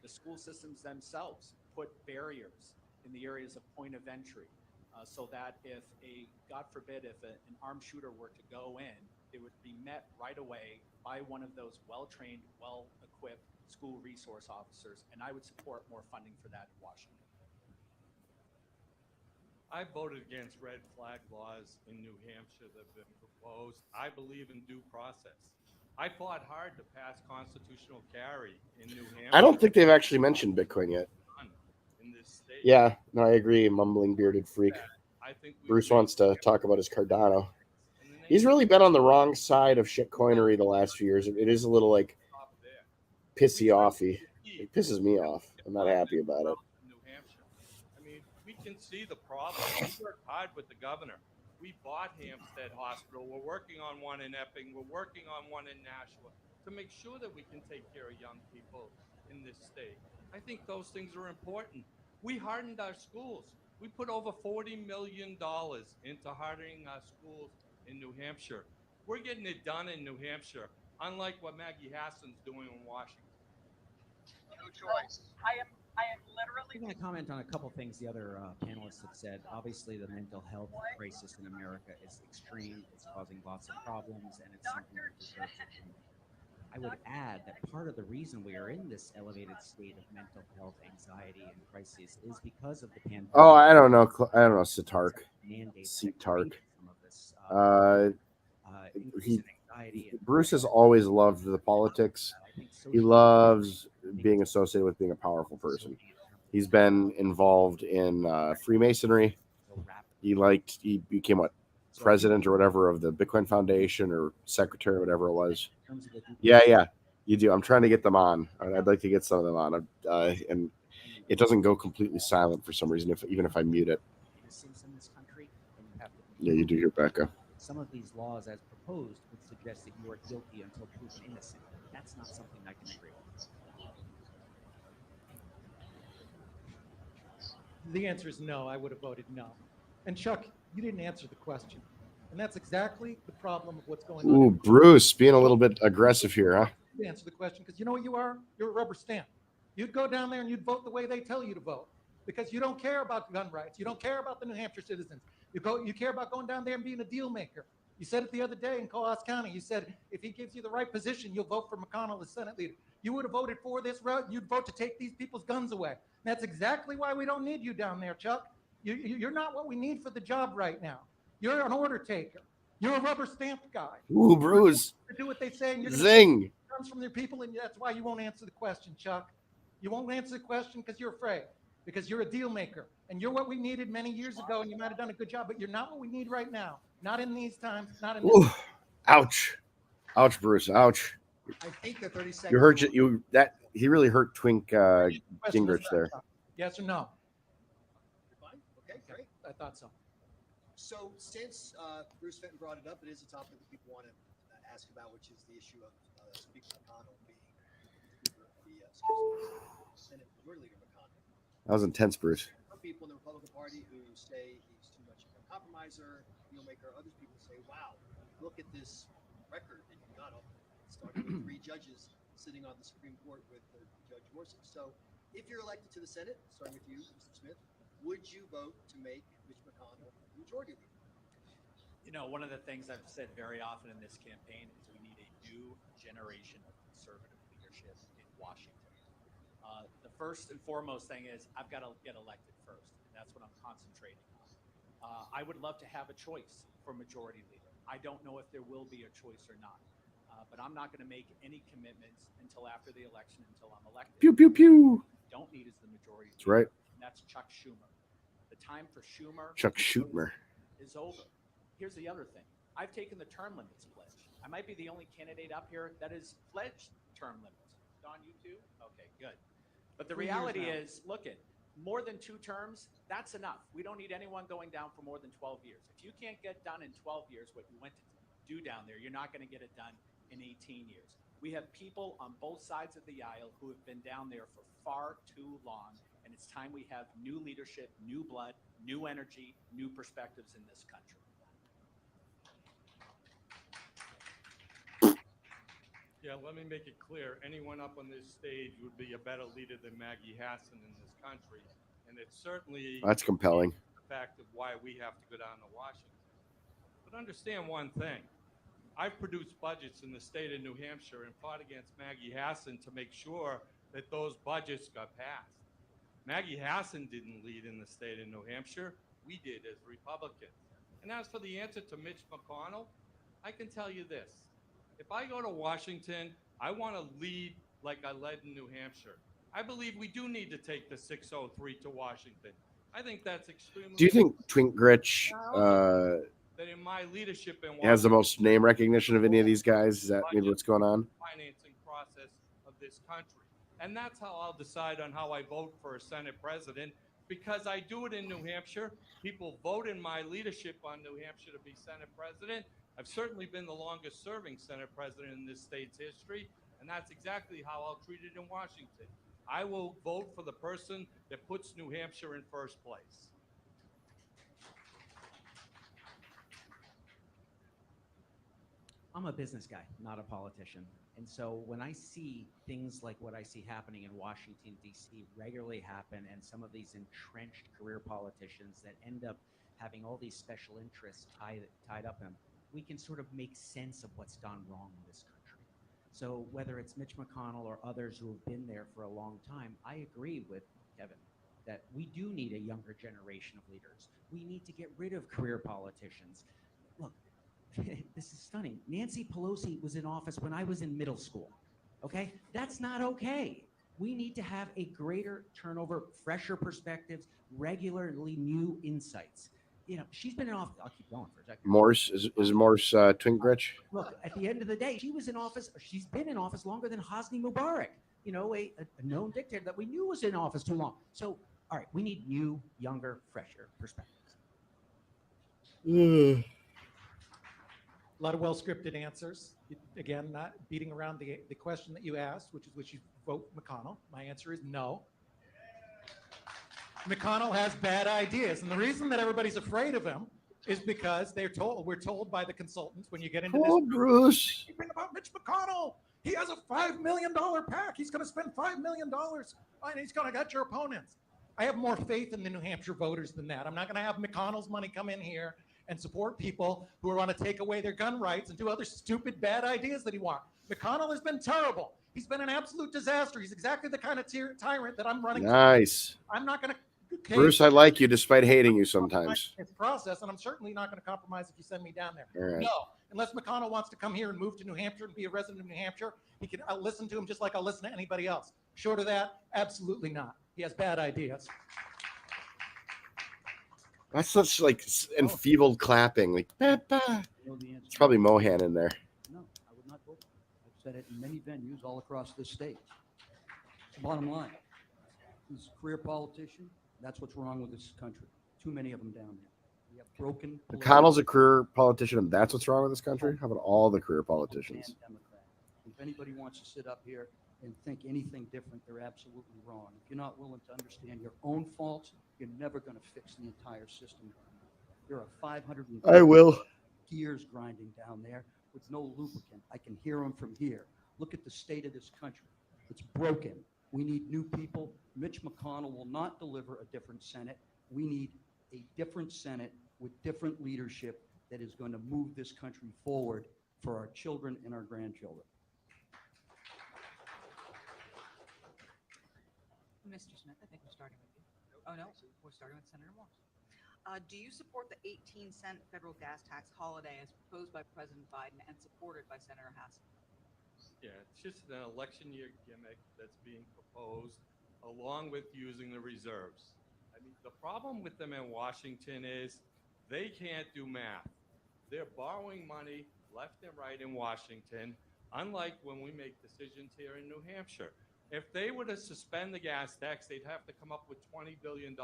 The school systems themselves put barriers in the areas of point of entry so that if God forbid, if an armed shooter were to go in, it would be met right away by one of those well-trained, well-equipped school resource officers, and I would support more funding for that in Washington. I voted against red flag laws in New Hampshire that have been proposed. I believe in due process. I fought hard to pass constitutional carry in New Hampshire. I don't think they've actually mentioned Bitcoin yet. In this state. Yeah, no, I agree. Mumbling bearded freak. I think Bruce wants to talk about his Cardano. He's really been on the wrong side of shitcoinery the last few years. It is a little like pissy offy. It pisses me off. I'm not happy about it. New Hampshire. I mean, we can see the problem. We worked hard with the governor. We bought Hampstead Hospital. We're working on one in Epping. We're working on one in Nashua to make sure that we can take care of young people in this state. I think those things are important. We hardened our schools. We put over $40 million into hardening our schools in New Hampshire. We're getting it done in New Hampshire, unlike what Maggie Hassan's doing in Washington. No choice. I am literally. I'm going to comment on a couple things the other panelists have said. Obviously, the mental health crisis in America is extreme. It's causing lots of problems, and it's something that deserves attention. I would add that part of the reason we are in this elevated state of mental health anxiety and crisis is because of the pandemic. Oh, I don't know. Sitark. Sitark. Bruce has always loved the politics. He loves being associated with being a powerful person. He's been involved in Freemasonry. He became president or whatever of the Bitcoin Foundation or secretary or whatever it was. Yeah, you do. I'm trying to get them on. I'd like to get some of them on, and it doesn't go completely silent for some reason. Even if I mute it. Yeah, you do, Rebecca. Some of these laws, as proposed, would suggest that you are guilty until proven innocent. That's not something I can agree with. The answer is no. I would have voted no. And Chuck, you didn't answer the question. And that's exactly the problem of what's going on. Ooh, Bruce, being a little bit aggressive here, huh? You answer the question because you know what you are? You're a rubber stamp. You'd go down there and you'd vote the way they tell you to vote because you don't care about gun rights. You don't care about the New Hampshire citizens. You care about going down there and being a deal maker. You said it the other day in Coas County. You said if he gives you the right position, you'll vote for McConnell as Senate leader. You would have voted for this route. You'd vote to take these people's guns away. And that's exactly why we don't need you down there, Chuck. You're not what we need for the job right now. You're an order taker. You're a rubber stamp guy. Ooh, Bruce. To do what they say. And you're Zing. Comes from their people, and that's why you won't answer the question, Chuck. You won't answer the question because you're afraid. Because you're a deal maker. And you're what we needed many years ago, and you might have done a good job, but you're not what we need right now. Not in these times. Not in this. Ooh, ouch. Ouch, Bruce. Ouch. I think the 30 seconds. You hurt he really hurt Twink Gingrich there. Yes or no? Fine. Okay, great. I thought so. So since Bruce Fenton brought it up, it is a topic that people want to ask about, which is the issue of Speaker McConnell being the Senate Majority Leader McConnell. That was intense, Bruce. Some people in the Republican Party who say he's too much of a compromiser, deal maker. Other people say, wow, look at this record that you got up, starting with 3 judges sitting on the Supreme Court with Judge Gorsuch. So if you're elected to the Senate, starting with you, Mr. Smith, would you vote to make Mitch McConnell Majority Leader? You know, one of the things I've said very often in this campaign is we need a new generation of conservative leadership in Washington. The first and foremost thing is I've got to get elected first. And that's what I'm concentrating on. I would love to have a choice for majority leader. I don't know if there will be a choice or not. But I'm not going to make any commitments until after the election, until I'm elected. Pew, pew, pew. Don't need is the majority That's leader. right. And that's Chuck Schumer. The time for Schumer Chuck Schumer is over. Here's the other thing. I've taken the term limits pledge. I might be the only candidate up here that is pledged term limits. Don, you too? Okay, good. But the 3 years reality now. is, look at more than 2 terms, that's enough. We don't need anyone going down for more than 12 years. If you can't get done in 12 years what you went to do down there, you're not going to get it done in 18 years. We have people on both sides of the aisle who have been down there for far too long, and it's time we have new leadership, new blood, new energy, new perspectives in this country. Yeah, let me make it clear. Anyone up on this stage would be a better leader than Maggie Hassan in this country. And it's certainly That's compelling. the fact of why we have to go down to Washington. But understand one thing. I've produced budgets in the state of New Hampshire and fought against Maggie Hassan to make sure that those budgets got passed. Maggie Hassan didn't lead in the state of New Hampshire. We did as Republicans. And as for the answer to Mitch McConnell, I can tell you this. If I go to Washington, I want to lead like I led in New Hampshire. I believe we do need to take the 603 to Washington. I think that's extremely. Do you think Twink Gritch that in my leadership in has the Washington, most name recognition of any of these guys? Is that maybe what's going on? financing process of this country. And that's how I'll decide on how I vote for a Senate president, because I do it in New Hampshire. People vote in my leadership on New Hampshire to be Senate president. I've certainly been the longest serving Senate president in this state's history, and that's exactly how I'll treat it in Washington. I will vote for the person that puts New Hampshire in first place. I'm a business guy, not a politician. And so when I see things like what I see happening in Washington, D.C. regularly happen, and some of these entrenched career politicians that end up having all these special interests tied up in them, we can sort of make sense of what's gone wrong in this country. So whether it's Mitch McConnell or others who have been there for a long time, I agree with Kevin that we do need a younger generation of leaders. We need to get rid of career politicians. Look, this is stunning. Nancy Pelosi was in office when I was in middle school. Okay? That's not okay. We need to have a greater turnover, fresher perspectives, regularly new insights. You know, she's been in office. I'll keep going for a second. Morse is Morse Twink Gritch? Look, at the end of the day, she was in office. She's been in office longer than Hosni Mubarak, you know, a known dictator that we knew was in office too long. So, all right, we need new, younger, fresher perspectives. A lot of well-scripted answers. Again, not beating around the question that you asked, which is would you vote McConnell? My answer is no. McConnell has bad ideas, and the reason that everybody's afraid of him is because we're told by the consultants when you get into Oh, this. Bruce. Think about Mitch McConnell. He has a $5 million PAC. He's going to spend $5 million, and he's going to get your opponents. I have more faith in the New Hampshire voters than that. I'm not going to have McConnell's money come in here and support people who want to take away their gun rights and do other stupid, bad ideas that he wants. McConnell has been terrible. He's been an absolute disaster. He's exactly the kind of tyrant that I'm running. Nice. I'm not going to. Bruce, I like you despite hating you sometimes. It's process, and I'm certainly not going to compromise if you send me down there. All right. No, unless McConnell wants to come here and move to New Hampshire and be a resident of New Hampshire, I'll listen to him just like I'll listen to anybody else. Short of that, absolutely not. He has bad ideas. That's such like enfeebled clapping. Like, bah, bah. You know the answer. It's probably Mohan in there. No, I would not vote. I've said it in many venues all across this state. Bottom line, he's a career politician. That's what's wrong with this country. Too many of them down there. We have broken. McConnell's a career politician, and that's what's wrong with this country? How about all the career politicians? Democrat. If anybody wants to sit up here and think anything different, they're absolutely wrong. If you're not willing to understand your own faults, you're never going to fix the entire system. There are 500 I will. gears grinding down there with no lubricant. I can hear them from here. Look at the state of this country. It's broken. We need new people. Mitch McConnell will not deliver a different Senate. We need a different Senate with different leadership that is going to move this country forward for our children and our grandchildren. Mr. Smith, I think we're starting with you. Oh, no, we're starting with Senator Morse. Do you support the 18-cent federal gas tax holiday as proposed by President Biden and supported by Senator Hassan? Yeah, it's just an election year gimmick that's being proposed along with using the reserves. I mean, the problem with them in Washington is they can't do math. They're borrowing money left and right in Washington, unlike when we make decisions here in New Hampshire. If they were to suspend the gas tax, they'd have to come up with $20 billion.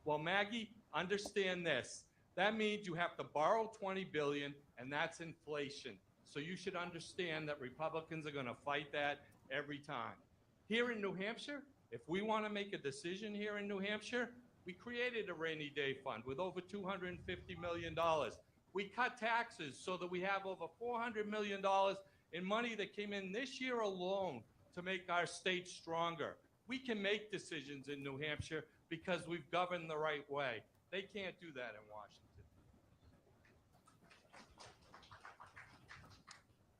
Well, Maggie, understand this. That means you have to borrow $20 billion, and that's inflation. So you should understand that Republicans are going to fight that every time. Here in New Hampshire, if we want to make a decision here in New Hampshire, we created a rainy day fund with over $250 million. We cut taxes so that we have over $400 million in money that came in this year alone to make our state stronger. We can make decisions in New Hampshire because we've governed the right way. They can't do that in Washington.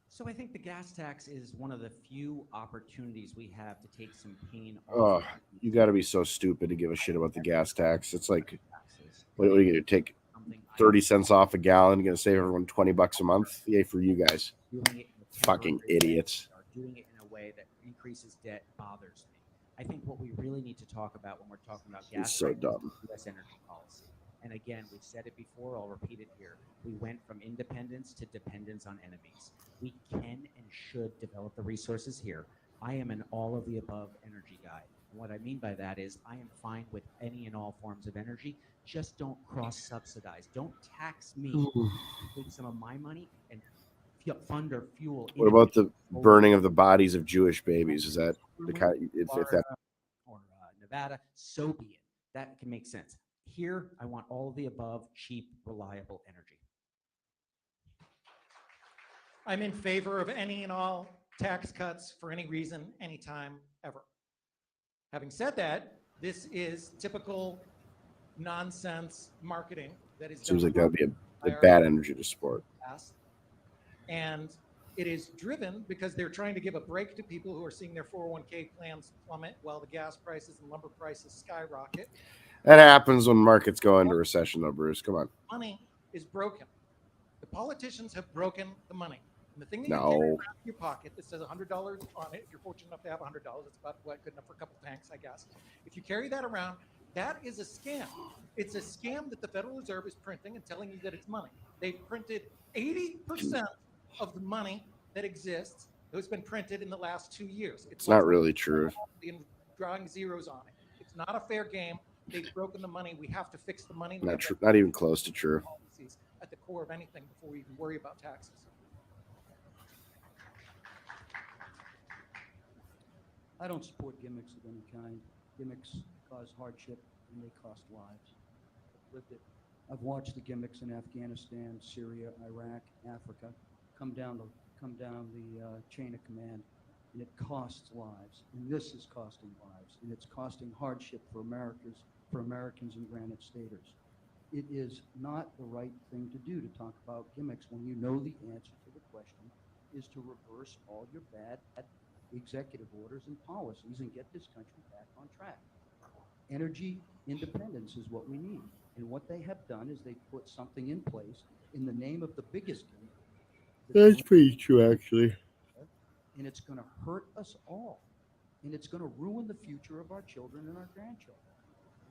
So I think the gas tax is one of the few opportunities we have to take some pain Oh, off. you got to be so stupid to give a shit about the gas tax. It's like, what are you going to take 30 cents off a gallon? Going to save everyone $20 a month? Yay for you guys. Doing it in a Fucking temporary way idiots. or doing it in a way that increases debt bothers me. I think what we really need to talk about when we're talking about gas It's so prices dumb. is U.S. energy policy. And again, we've said it before, I'll repeat it here. We went from independence to dependence on enemies. We can and should develop the resources here. I am an all of the above energy guy. And what I mean by that is I am fine with any and all forms of energy. Just don't cross-subsidize. Don't tax me. Take some of my money and fund or fuel. What about the burning of the bodies of Jewish babies? Is that the kind? If that or Nevada, so be it. That can make sense. Here, I want all of the above, cheap, reliable energy. I'm in favor of any and all tax cuts for any reason, anytime, ever. Having said that, this is typical nonsense marketing that is seems done like that would be a by our bad energy to support. past. And it is driven because they're trying to give a break to people who are seeing their 401k plans plummet while the gas prices and lumber prices skyrocket. That happens when markets go into recession, though, Bruce. Come on. Money is broken. The politicians have broken the money. And the thing that you carry No. around in your pocket that says $100 on it, if you're fortunate enough to have $100, it's about what, good enough for a couple tanks, I guess. If you carry that around, that is a scam. It's a scam that the Federal Reserve is printing and telling you that it's money. They've printed 80% of the money that exists that has been printed in the last 2 years. It's not really true. In drawing zeros on it. It's not a fair game. They've broken the money. We have to fix the money. Not true. Not even close to true. Policies at the core of anything before we even worry about taxes. I don't support gimmicks of any kind. Gimmicks cause hardship and they cost lives. I've lived it. I've watched the gimmicks in Afghanistan, Syria, Iraq, Africa come down the chain of command, and it costs lives. And this is costing lives, and it's costing hardship for Americans and Granite Staters. It is not the right thing to do to talk about gimmicks when you know the answer to the question is to reverse all your bad executive orders and policies and get this country back on track. Energy independence is what we need. And what they have done is they put something in place in the name of the biggest gimmick. That's pretty true, actually. And it's going to hurt us all. And it's going to ruin the future of our children and our grandchildren.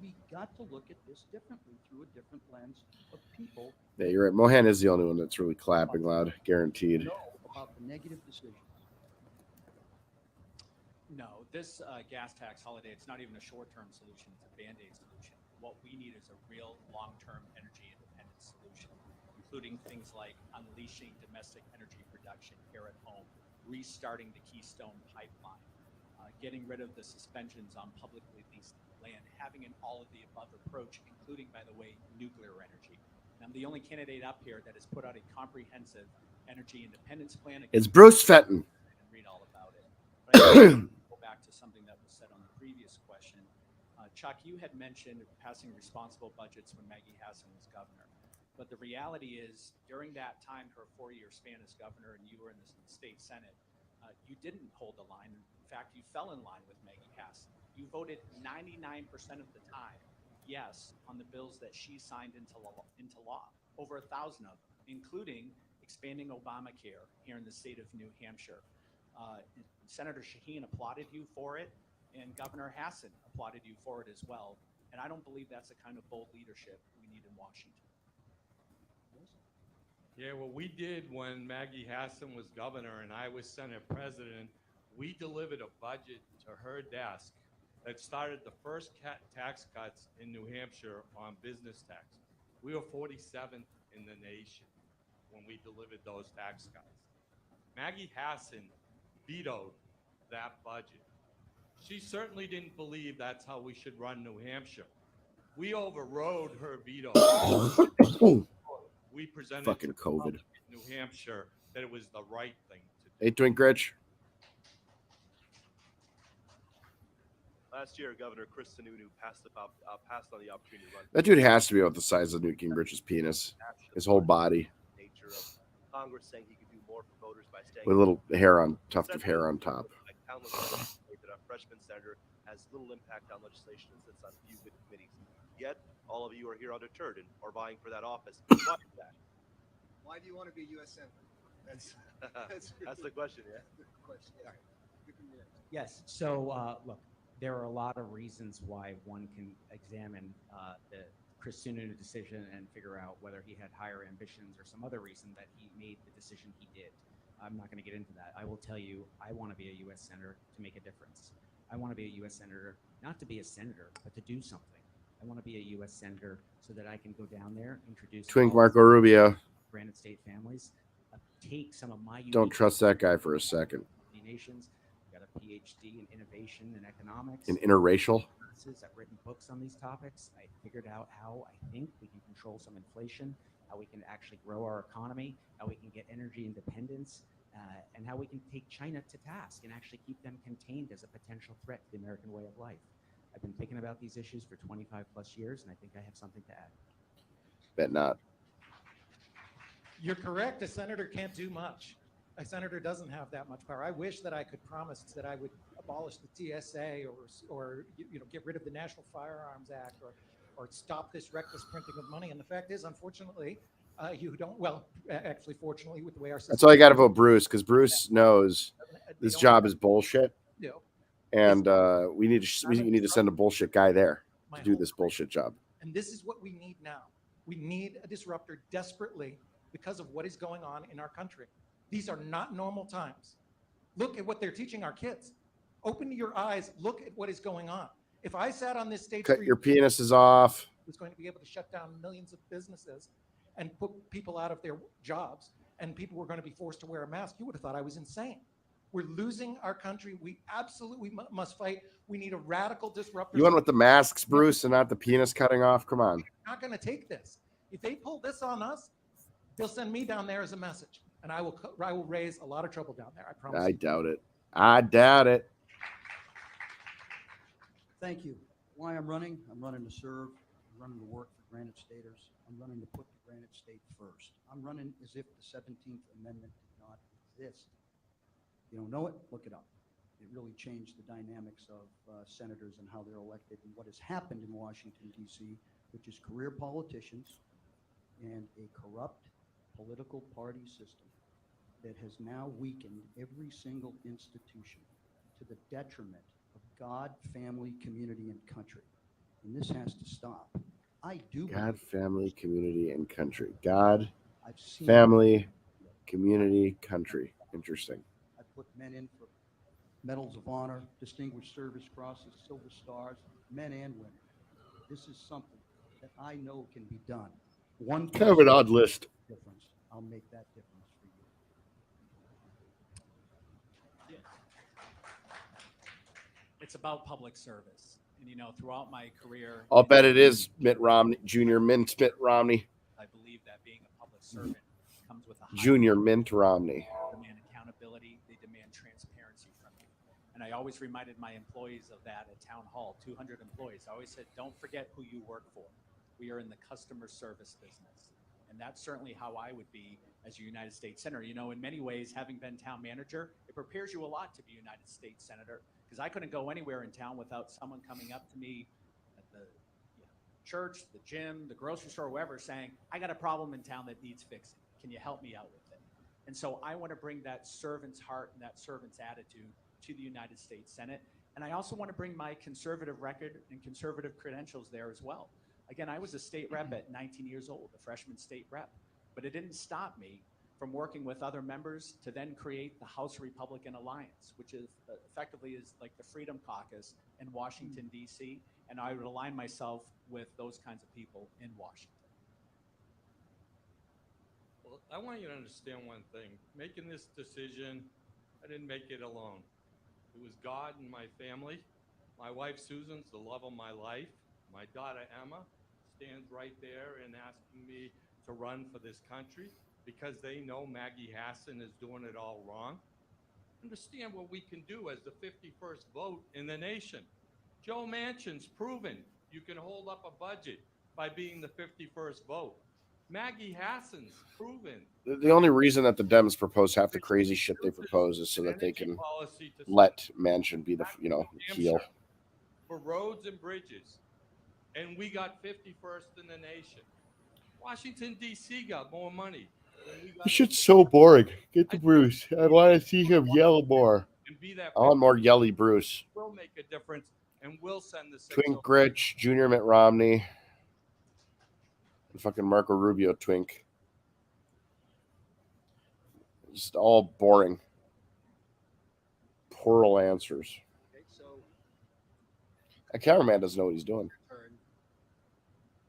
We got to look at this differently through a different lens of people. Yeah, you're right. Mohan is the only one that's really clapping loud, guaranteed. Know about the negative decisions. No, this gas tax holiday, it's not even a short-term solution, it's a Band-Aid solution. What we need is a real long-term energy independence solution, including things like unleashing domestic energy production here at home, restarting the Keystone Pipeline, getting rid of the suspensions on publicly leased land, having an all-of-the-above approach, including, by the way, nuclear energy. And I'm the only candidate up here that has put out a comprehensive energy independence plan. It's Bruce Fenton. And read all about it. But I go back to something that was said on the previous question. Chuck, you had mentioned passing responsible budgets when Maggie Hassan was governor. But the reality is, during that time, her 4-year span as governor, and you were in the state senate, you didn't hold the line. In fact, you fell in line with Maggie Hassan. You voted 99% of the time yes on the bills that she signed into law, over 1,000 of them, including expanding Obamacare here in the state of New Hampshire. Senator Shaheen applauded you for it, and Governor Hassan applauded you for it as well. And I don't believe that's the kind of bold leadership we need in Washington. Yeah, what we did when Maggie Hassan was governor and I was Senate president, we delivered a budget to her desk that started the first tax cuts in New Hampshire on business tax. We were 47th in the nation when we delivered those tax cuts. Maggie Hassan vetoed that budget. She certainly didn't believe that's how we should run New Hampshire. We overrode her veto. We presented to Fucking the COVID. public in New Hampshire that it was the right thing to do. Hey, Twink Rich. Last year, Governor Chris Sununu passed on the opportunity to run. That dude has to be about the size of Newt Gingrich's penis. His whole body. Nature of Congress saying he could do more for voters by staying With a little hair on, tuft of hair on top. like countless others say that a freshman senator has little impact on legislation and sits on few good committees. Yet, all of you are here undeterred and are vying for that office. Why is that? Why do you want to be a U.S. Senator? That's That's the question, yeah. the question. Yeah. You can react. Yes. So, look, there are a lot of reasons why one can examine the Chris Sununu decision and figure out whether he had higher ambitions or some other reason that he made the decision he did. I'm not going to get into that. I will tell you, I want to be a U.S. senator to make a difference. I want to be a U.S. senator, not to be a senator, but to do something. I want to be a U.S. senator so that I can go down there, introduce Twink policies Marco Rubio. Granite State families, take some of my Don't unique trust that guy for a second. nations. Got a PhD in innovation and economics. In interracial. I've written books on these topics. I figured out how I think we can control some inflation, how we can actually grow our economy, how we can get energy independence, and how we can take China to task and actually keep them contained as a potential threat to the American way of life. I've been thinking about these issues for 25 plus years, and I think I have something to add. Bet not. You're correct. A senator can't do much. A senator doesn't have that much power. I wish that I could promise that I would abolish the TSA or get rid of the National Firearms Act or stop this reckless printing of money. And the fact is, unfortunately, you don't. Well, actually, fortunately, with the way our system. That's why I got to vote Bruce, because Bruce knows they this don't job have- is bullshit, you know, and we need to send a bullshit guy there my to do whole this bullshit job. And this is what we need now. We need a disruptor desperately because of what is going on in our country. These are not normal times. Look at what they're teaching our kids. Open your eyes. Look at what is going on. If I sat on this stage, Cut your penises off. was going to be able to shut down millions of businesses and put people out of their jobs, and people were going to be forced to wear a mask, you would have thought I was insane. We're losing our country. We absolutely must fight. We need a radical disruptor. You went with the masks, Bruce, and not the penis cutting off? Come on. Not going to take this. If they pull this on us, they'll send me down there as a message, and I will raise a lot of trouble down there. I promise. I doubt it. I doubt it. Thank you. Why I'm running to serve, I'm running to work for Granite Staters. I'm running to put the Granite State first. I'm running as if the 17th Amendment did not exist. You don't know it? Look it up. It really changed the dynamics of senators and how they're elected and what has happened in Washington, D.C., which is career politicians and a corrupt political party system that has now weakened every single institution to the detriment of God, family, community, and country. And this has to stop. I do God, believe family, community, and country. God, I've seen family, community, country. Interesting. I put men in for medals of honor, distinguished service crosses, silver stars, men and women. This is something that I know can be done. One Kind of an odd list. difference. I'll make that difference for you. It's about public service. And, throughout my career, I'll bet it is Mitt Romney, Junior Mint Mitt Romney. I believe that being a public servant comes with a high Junior Mint Romney. They demand accountability. They demand transparency from you. And I always reminded my employees of that at Town Hall, 200 employees. I always said, don't forget who you work for. We are in the customer service business. And that's certainly how I would be as a United States Senator. In many ways, having been town manager, it prepares you a lot to be United States Senator, because I couldn't go anywhere in town without someone coming up to me at the church, the gym, the grocery store, wherever, saying, I got a problem in town that needs fixing. Can you help me out with it? And so I want to bring that servant's heart and that servant's attitude to the United States Senate. And I also want to bring my conservative record and conservative credentials there as well. Again, I was a state rep at 19 years old, a freshman state rep. But it didn't stop me from working with other members to then create the House Republican Alliance, which is effectively is like the Freedom Caucus in Washington, D.C. And I would align myself with those kinds of people in Washington. Well, I want you to understand one thing. Making this decision, I didn't make it alone. It was God and my family. My wife Susan's the love of my life. My daughter Emma stands right there and asking me to run for this country because they know Maggie Hassan is doing it all wrong. Understand what we can do as the 51st vote in the nation. Joe Manchin's proven you can hold up a budget by being the 51st vote. Maggie Hassan's proven. The only reason that the Dems propose half the crazy shit they propose is so that they can let Manchin be the, heel. For roads and bridges. And we got 51st in the nation. Washington, D.C. got more money. This shit's so boring. Get to Bruce. I want to see him yell more. I want more yelly Bruce. Will make a difference, and we'll send the signal. Twink Rich, Junior Mitt Romney, and fucking Marco Rubio twink. Just all boring. Plural answers. Okay, so A cameraman doesn't know what he's doing.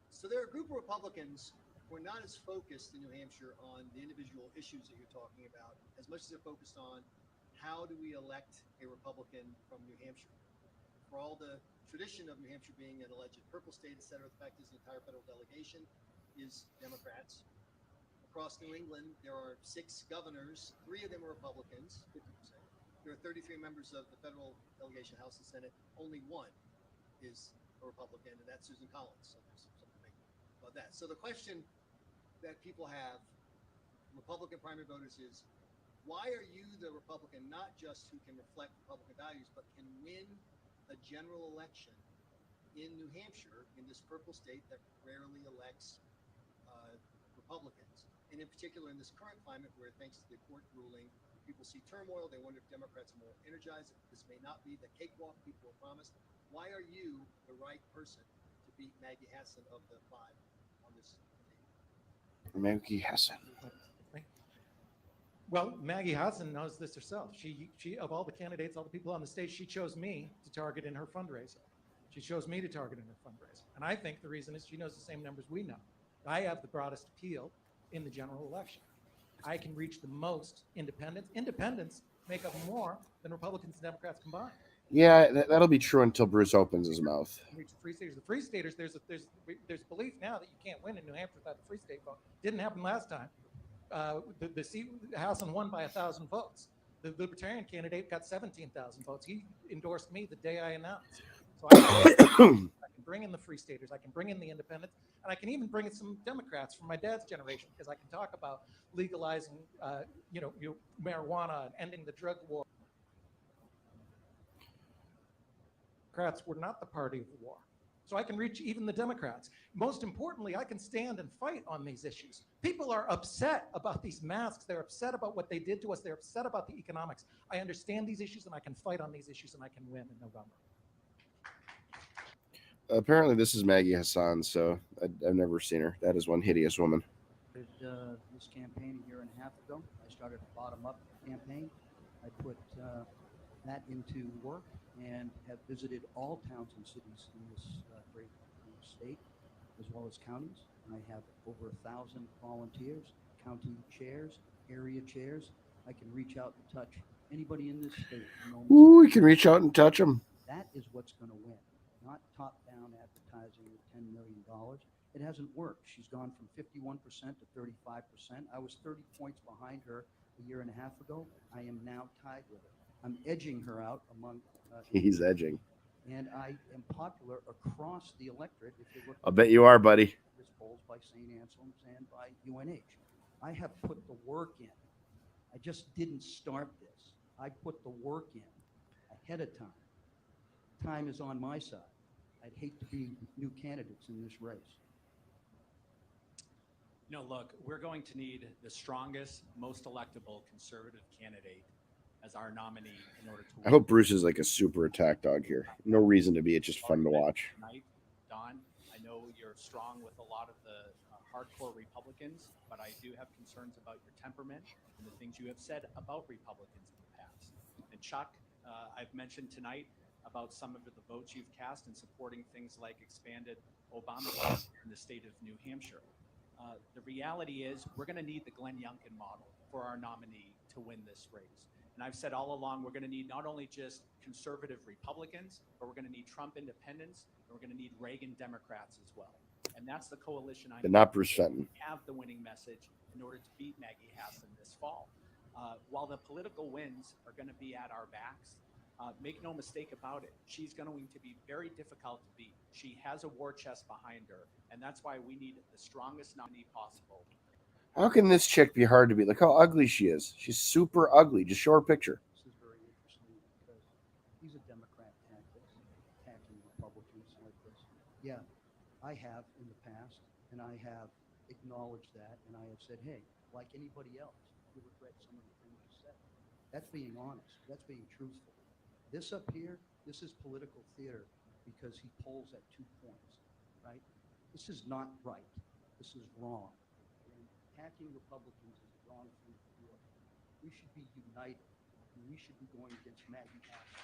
So there are a group of Republicans who are not as focused in New Hampshire on the individual issues that you're talking about, as much as they're focused on how do we elect a Republican from New Hampshire. For all the tradition of New Hampshire being an alleged purple state, et cetera, the fact is the entire federal delegation is Democrats. Across New England, there are 6 governors. 3 of them are Republicans, 50%. There are 33 members of the federal delegation, House and Senate. Only 1 is a Republican, and that's Susan Collins. So there's something to make about that. So the question that people have, Republican primary voters, is why are you the Republican, not just who can reflect Republican values, but can win a general election in New Hampshire, in this purple state that rarely elects Republicans, and in particular in this current climate where, thanks to the court ruling, people see turmoil. They wonder if Democrats are more energized. This may not be the cakewalk people were promised. Why are you the right person to beat Maggie Hassan of the 5 on this team? Maggie Hassan. Well, Maggie Hassan knows this herself. She of all the candidates, all the people on the stage, she chose me to target in her fundraiser. She chose me to target in her fundraiser. And I think the reason is she knows the same numbers we know. I have the broadest appeal in the general election. I can reach the most independents. Independents make up more than Republicans and Democrats combined. Yeah, that'll be true until Bruce opens his mouth. Reach the free staters. The free staters, there's belief now that you can't win in New Hampshire without the free state vote. Didn't happen last time. The Hassan won by 1,000 votes. The Libertarian candidate got 17,000 votes. He endorsed me the day I announced. So I can bring in the free staters, I can bring in the independents, and I can even bring in some Democrats from my dad's generation, because I can talk about legalizing, marijuana and ending the drug war. Democrats were not the party of the war. So I can reach even the Democrats. Most importantly, I can stand and fight on these issues. People are upset about these masks. They're upset about what they did to us. They're upset about the economics. I understand these issues, and I can fight on these issues, and I can win in November. Apparently, this is Maggie Hassan, so I've never seen her. That is one hideous woman. This campaign a year and a half ago. I started a bottom-up campaign. I put that into work and have visited all towns and cities in this great state, as well as counties. I have over 1,000 volunteers, county chairs, area chairs. I can reach out and touch anybody in this state. Ooh, you can reach out and touch them. That is what's going to win, not top-down advertising with $10 million. It hasn't worked. She's gone from 51% to 35%. I was 30 points behind her a year and a half ago. I am now tied with her. I'm edging her out among. He's edging. And I am popular across the electorate. If you look, I'll bet you are, buddy. There's polls by St. Anselm's and by UNH. I have put the work in. I just didn't start this. I put the work in ahead of time. Time is on my side. I'd hate to be new candidates in this race. Look, we're going to need the strongest, most electable conservative candidate as our nominee in order to win. I hope Bruce is like a super attack dog here. No reason to be. It's just fun to watch. Tonight, Don, I know you're strong with a lot of the hardcore Republicans, but I do have concerns about your temperament and the things you have said about Republicans in the past. And Chuck, I've mentioned tonight about some of the votes you've cast in supporting things like expanded Obamacare in the state of New Hampshire. The reality is we're going to need the Glenn Youngkin model for our nominee to win this race. And I've said all along, we're going to need not only just conservative Republicans, but we're going to need Trump independents, and we're going to need Reagan Democrats as well. And that's the coalition I But not Bruce Fenton. have the winning message in order to beat Maggie Hassan this fall. While the political winds are going to be at our backs, make no mistake about it, she's going to be very difficult to beat. She has a war chest behind her, and that's why we need the strongest nominee possible. How can this chick be hard to beat? Look how ugly she is. She's super ugly. Just show her picture. This is very interesting because these are Democrat tactics, attacking Republicans like this. Yeah, I have in the past, and I have acknowledged that, and I have said, hey, like anybody else, you regret some of the things you said. That's being honest. That's being truthful. This up here, this is political theater because he polls at 2 points, right? This is not right. This is wrong. And attacking Republicans is the wrong thing to do. We should be united, and we should be going against Maggie Hassan.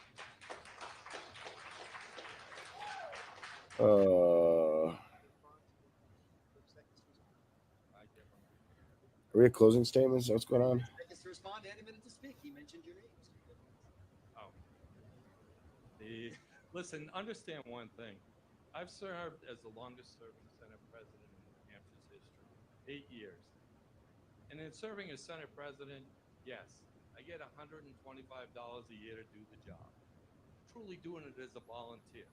Are we at closing statements? What's going on? Seconds to respond and a minute to speak. He mentioned your name. Oh. Listen, understand one thing. I've served as the longest serving Senate president in New Hampshire's history, 8 years. And in serving as Senate president, yes, I get $125 a year to do the job. Truly doing it as a volunteer.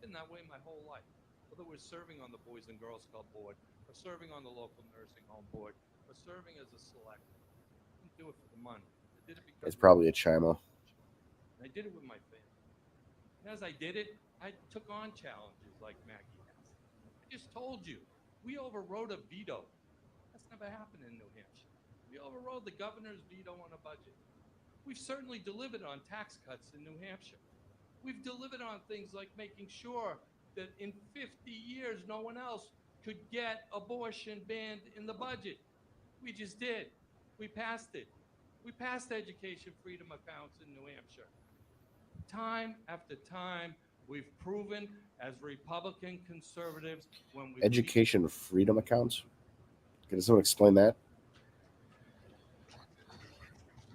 Been that way my whole life. Whether we're serving on the Boys and Girls Club board, or serving on the local nursing home board, or serving as a selectman. I didn't do it for the money. I did it because It's probably a chimo. and I did it with my family. And as I did it, I took on challenges like Maggie has. I just told you, we overrode a veto. That's never happened in New Hampshire. We overrode the governor's veto on a budget. We've certainly delivered on tax cuts in New Hampshire. We've delivered on things like making sure that in 50 years, no one else could get abortion banned in the budget. We just did. We passed it. We passed education freedom accounts in New Hampshire. Time after time, we've proven as Republican conservatives when we Education freedom accounts. Can someone explain that?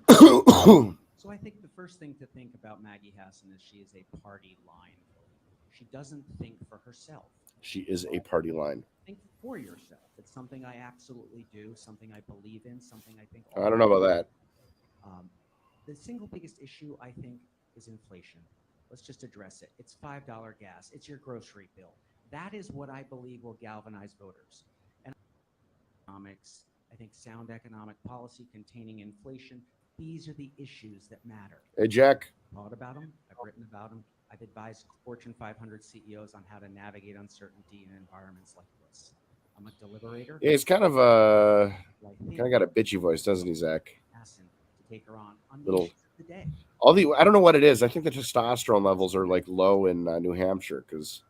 So I think the first thing to think about Maggie Hassan is she is a party line voter. She doesn't think for herself. She is a party line. Think for yourself. It's something I absolutely do, something I believe in, something I think. I don't know about that. The single biggest issue, I think, is inflation. Let's just address it. It's $5 gas. It's your grocery bill. That is what I believe will galvanize voters. And economics, I think sound economic policy containing inflation, these are the issues that matter. Hey, Jack. I've thought about them. I've written about them. I've advised Fortune 500 CEOs on how to navigate uncertainty in environments like this. I'm a deliberator. Yeah, he's kind of got a bitchy voice, doesn't he, Zach? Hassan to take her on Little. the issues of the day. I don't know what it is. I think the testosterone levels are like low in New Hampshire because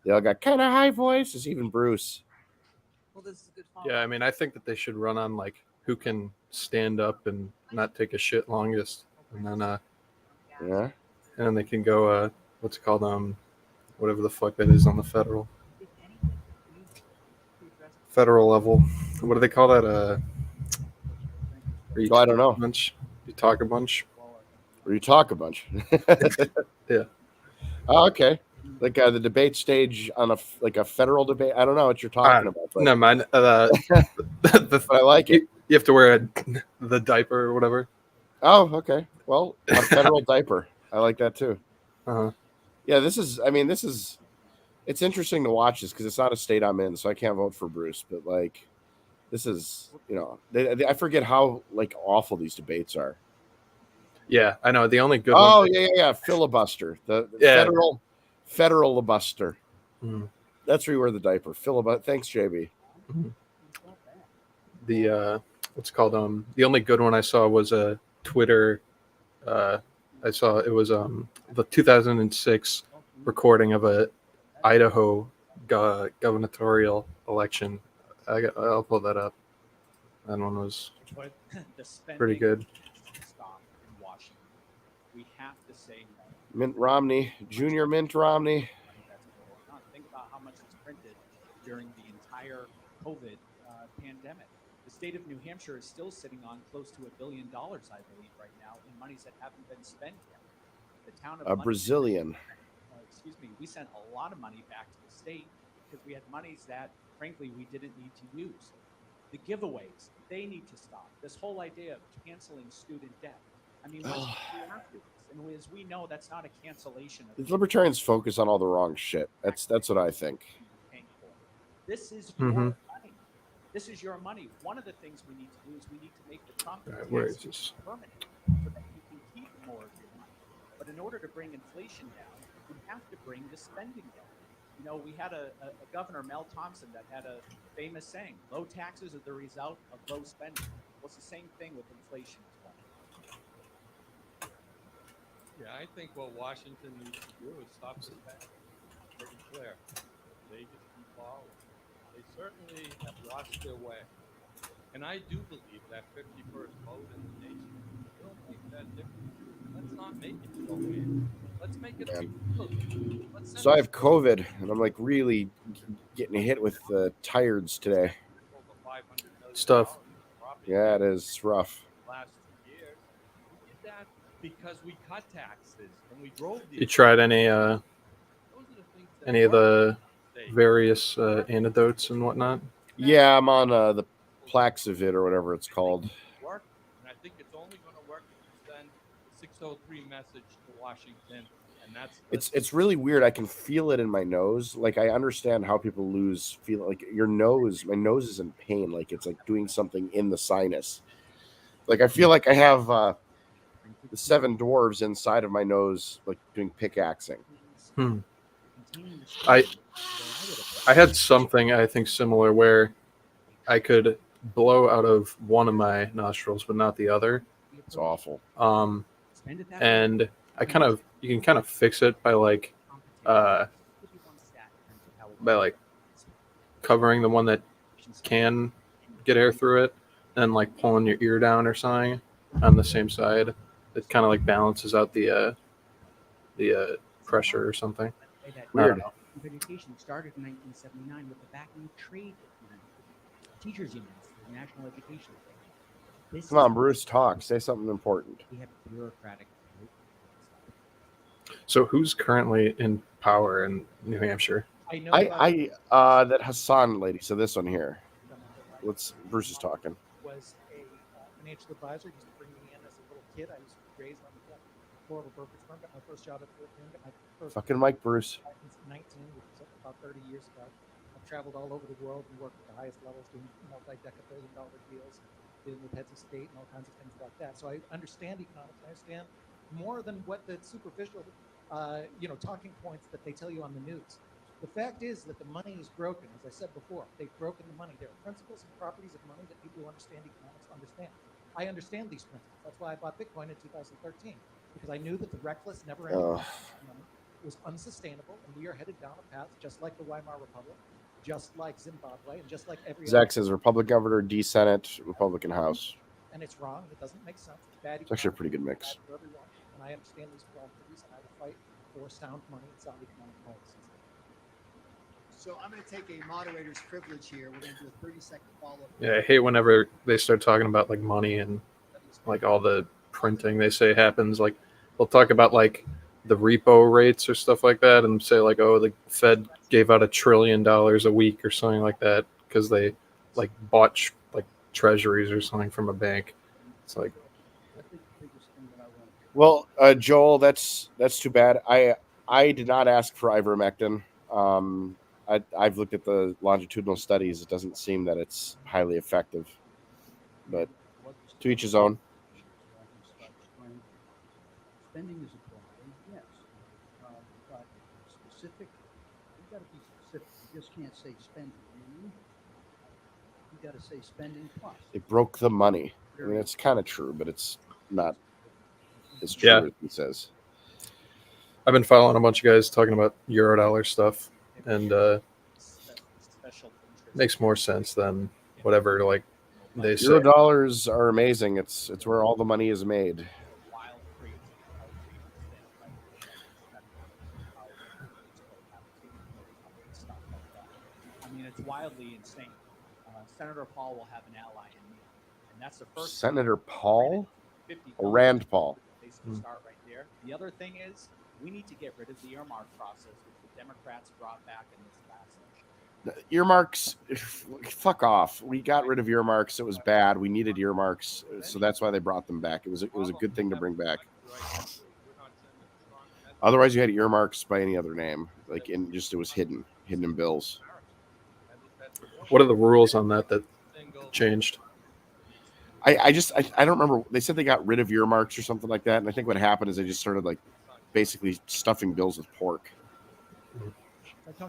they all got kind of high voices, even Bruce. Well, this is a good follow-up. Yeah, I mean, I think that they should run on like who can stand up and not take a shit longest, and then Yeah. and then they can go what's it called whatever the fuck that is on the federal level. What do they call that? Where you I don't know. bunch, you talk a bunch. Or you talk a bunch. Yeah. Oh, okay. Like the debate stage on a federal debate. I don't know what you're talking about. But, Never mind. but I like it. You have to wear the diaper or whatever. Oh, okay. Well, a federal diaper. I like that too. Uh-huh. Yeah, it's interesting to watch this because it's not a state I'm in, so I can't vote for Bruce. But like, this is, I forget how like awful these debates are. Yeah, I know. The only good Oh, one. yeah. Filibuster. The Yeah. federal buster. Mhm. That's where you wear the diaper. Filibuster. Thanks, JB. Mhm. The what's it called the only good one I saw was a Twitter. I saw it was the 2006 recording of a Idaho gubernatorial election. I'll pull that up. That one was But the spending pretty good. needs to stop in Washington. We have to say no. Mint Romney, Junior Mint Romney. Money that's been going on. Think about how much was printed during the entire COVID pandemic. The state of New Hampshire is still sitting on close to $1 billion, I believe, right now, in monies that haven't been spent yet. The town of A Brazilian. we sent a lot of money back to the state because we had monies that, frankly, we didn't need to use. The giveaways, they need to stop. This whole idea of canceling student debt. I mean, what's after this? And as we know, that's not a cancellation of The libertarians focus on all the wrong shit. That's what I think. This is your money. This is your money. One of the things we need to do is we need to make the Trump Where tax is this? permanent so that you can keep more of your money. But in order to bring inflation down, we have to bring the spending down. You know, we had a governor, Mel Thompson, that had a famous saying, low taxes are the result of low spending. Well, it's the same thing with inflation as well. Yeah, I think what Washington needs to do is stop the spending. Pretty clear. They just keep following. They certainly have lost their way. And I do believe that 51st vote in the nation will make that difference. Let's not make it so weird. Let's make it Let's So I have COVID, and I'm like really getting hit with the tired's today. Stuff. Yeah, it is. It's rough. last 2 years. We did that because we cut taxes and we drove the You tried any of the various antidotes and whatnot? Yeah, I'm on the Plaxivit or whatever it's called. work. And I think it's only going to work if you send the 603 message to Washington. And It's really weird. I can feel it in my nose. Like I understand how people feel like your nose. My nose is in pain. Like it's like doing something in the sinus. Like I feel like I have the 7 dwarves inside of my nose, like doing pickaxing. I had something I think similar where I could blow out of one of my nostrils but not the other. It's awful. And you can kind of fix it by like covering the one that can get air through it and like pulling your ear down or something on the same side. It kind of like balances out the pressure or something. Weird. Education started in 1979 with the backing of trade teachers unions, the National Education Thing. Come on, Bruce, talk. Say something important. We have bureaucratic. So who's currently in power in New Hampshire? I that Hassan lady. So this one here. Bruce is talking. Was a financial advisor. Used to bring me in as a little kid. I was raised on the floor of a brokerage firm. Got my first job at 14. Got my first Fucking Mike Bruce. 19, which was about 30 years ago. I've traveled all over the world and worked at the highest levels, doing multi-decade-billion-dollar deals, dealing with heads of state and all kinds of things like that. So I understand economics. I understand more than what the superficial, talking points that they tell you on the news. The fact is that the money is broken. As I said before, they've broken the money. There are principles and properties of money that people who understand economics understand. I understand these principles. That's why I bought Bitcoin in 2013, because I knew that the reckless, never-ending money was unsustainable, and we are headed down a path just like the Weimar Republic, just like Zimbabwe, and just like every Zach says Republican governor, D Senate, Republican House. And it's wrong. It doesn't make sense. It's bad. It's actually a pretty good mix. For everyone. And I understand these philosophies, and I will fight for sound money and sound economic policies. So I'm going to take a moderator's privilege here. We're going to do a 30-second follow-up. Yeah, I hate whenever they start talking about like money and like all the printing they say happens. Like they'll talk about like the repo rates or stuff like that and say like, oh, the Fed gave out $1 trillion a week or something like that because they like bought like treasuries or something from a bank. It's like, well, Joel, that's too bad. I did not ask for ivermectin. I've looked at the longitudinal studies. It doesn't seem that it's highly effective, but to each his own. Spending is applied, yes, but specific. You got to be specific. You just can't say spending. You got to say spending plus. It broke the money. I mean, it's kind of true, but it's not as true as he says. I've been following a bunch of guys talking about Eurodollar stuff, and makes more sense than whatever like they say. $0 are amazing. It's where all the money is made. Wild, crazy, outrageous things like how Facebook have taken care of and stuff like that. I mean, it's wildly insane. Senator Paul will have an ally in me, and that's the first thing. Senator Paul $50 or Rand Paul? place to start right there. The other thing is we need to get rid of the earmark process, which the Democrats brought back in this last session. Earmarks, fuck off. We got rid of earmarks. It was bad. We needed earmarks, so that's why they brought them back. It was a good thing to bring back. Otherwise, you had earmarks by any other name, like in just it was hidden in bills. What are the rules on that changed? I don't remember. They said they got rid of earmarks or something like that, and I think what happened is they just started like basically stuffing bills with pork.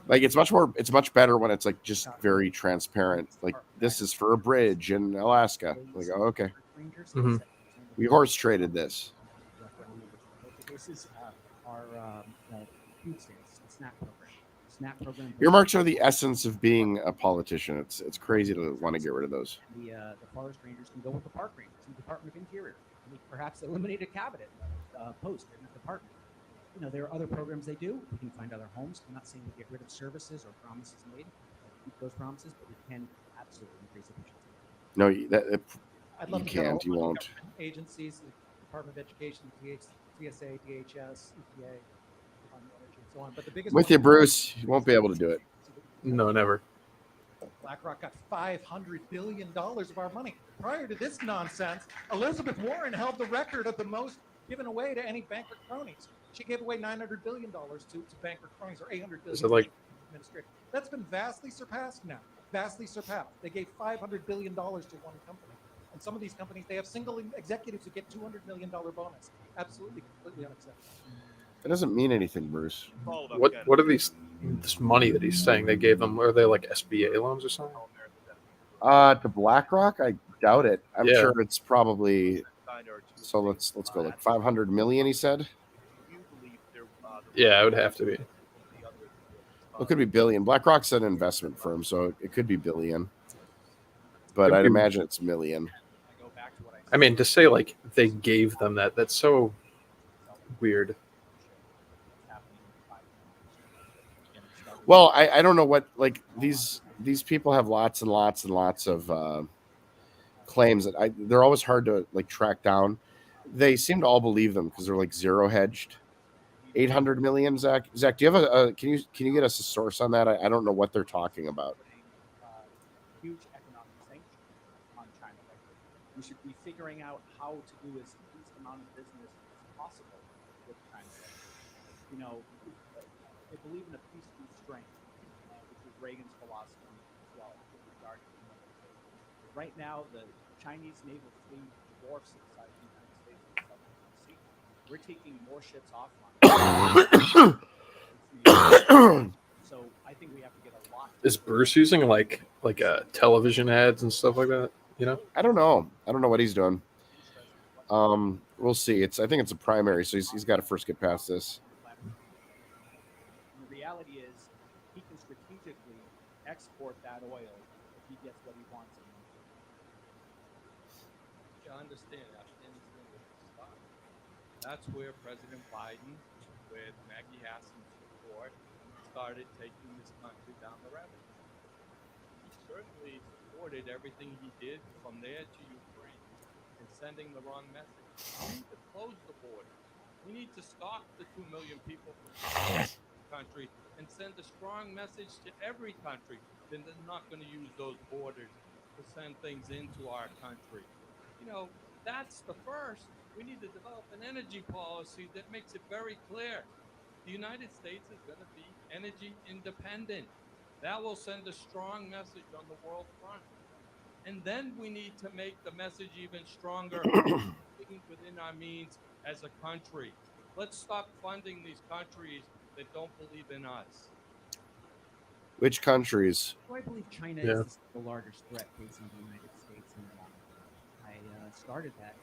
Like it's much better when it's like just very transparent. Like this is for a bridge in Alaska. Like, oh, okay. Mm-hmm. We horse traded this. This is our food stamps, the SNAP program. SNAP program. Earmarks are the essence of being a politician. It's crazy to want to get rid of those. The forest rangers can go with the park rangers and the Department of Interior. And they perhaps eliminate a cabinet post in the department. You know, there are other programs they do. We can find other homes. I'm not saying we get rid of services or promises made. Keep those promises, but we can absolutely increase efficiency. No, I'd love you to get all can't. You the won't. government agencies, the Department of Education, TSA, DHS, EPA, Department of Energy, and so on. But the biggest With one- you, Bruce. You won't be able to do it. No, never. BlackRock got $500 billion of our money. Prior to this nonsense, Elizabeth Warren held the record of the most given away to any banker cronies. She gave away $900 billion to banker cronies, or $800 billion. Is it like administrative? That's been vastly surpassed now. Vastly surpassed. They gave $500 billion to one company. And some of these companies, they have single executives who get $200 million bonus. Absolutely, completely unacceptable. It doesn't mean anything, Bruce. what are this money that he's saying they gave them? Are they like SBA loans or something? To BlackRock, I doubt it. I'm sure it's probably. So let's go like 500 million. He said. Yeah, it would have to be. It could be billion. BlackRock's an investment firm, so it could be billion. But I'd imagine it's million. I mean, to say like they gave them that's so weird. Well, I don't know what, like these people have lots and lots and lots of claims that they're always hard to like track down. They seem to all believe them because they're like zero hedged. 800 million, Zach. Zach, do you have can you get us a source on that? I don't know what they're talking about. Huge economic sanctions on China right now. We should be figuring out how to do as least amount of business as possible with China. You know, they believe in a peace through strength, which was Reagan's philosophy as well with regard to the military. Right now, the Chinese naval fleet dwarfs the size of the United States in the Southern Sea. We're taking more ships offline. So I think we have to get a lot. Is Bruce using like television ads and stuff like that? You know, I don't know what he's doing. We'll see. I think it's a primary, so he's got to first get past this. And the reality is, he can strategically export that oil if he gets what he wants. You understand Afghanistan is the start. That's where President Biden, with Maggie Hassan's support, started taking this country down the rabbit hole. He certainly supported everything he did from there to Ukraine and sending the wrong message. We need to close the border. We need to stop the 2 million people from the country and send a strong message to every country that they're not going to use those borders to send things into our country. You know, that's the first. We need to develop an energy policy that makes it very clear. The United States is going to be energy independent. That will send a strong message on the world front. And then we need to make the message even stronger within our means as a country. Let's stop funding these countries that don't believe in us. Which countries? Well, I believe China is the largest threat facing the United States, and I started that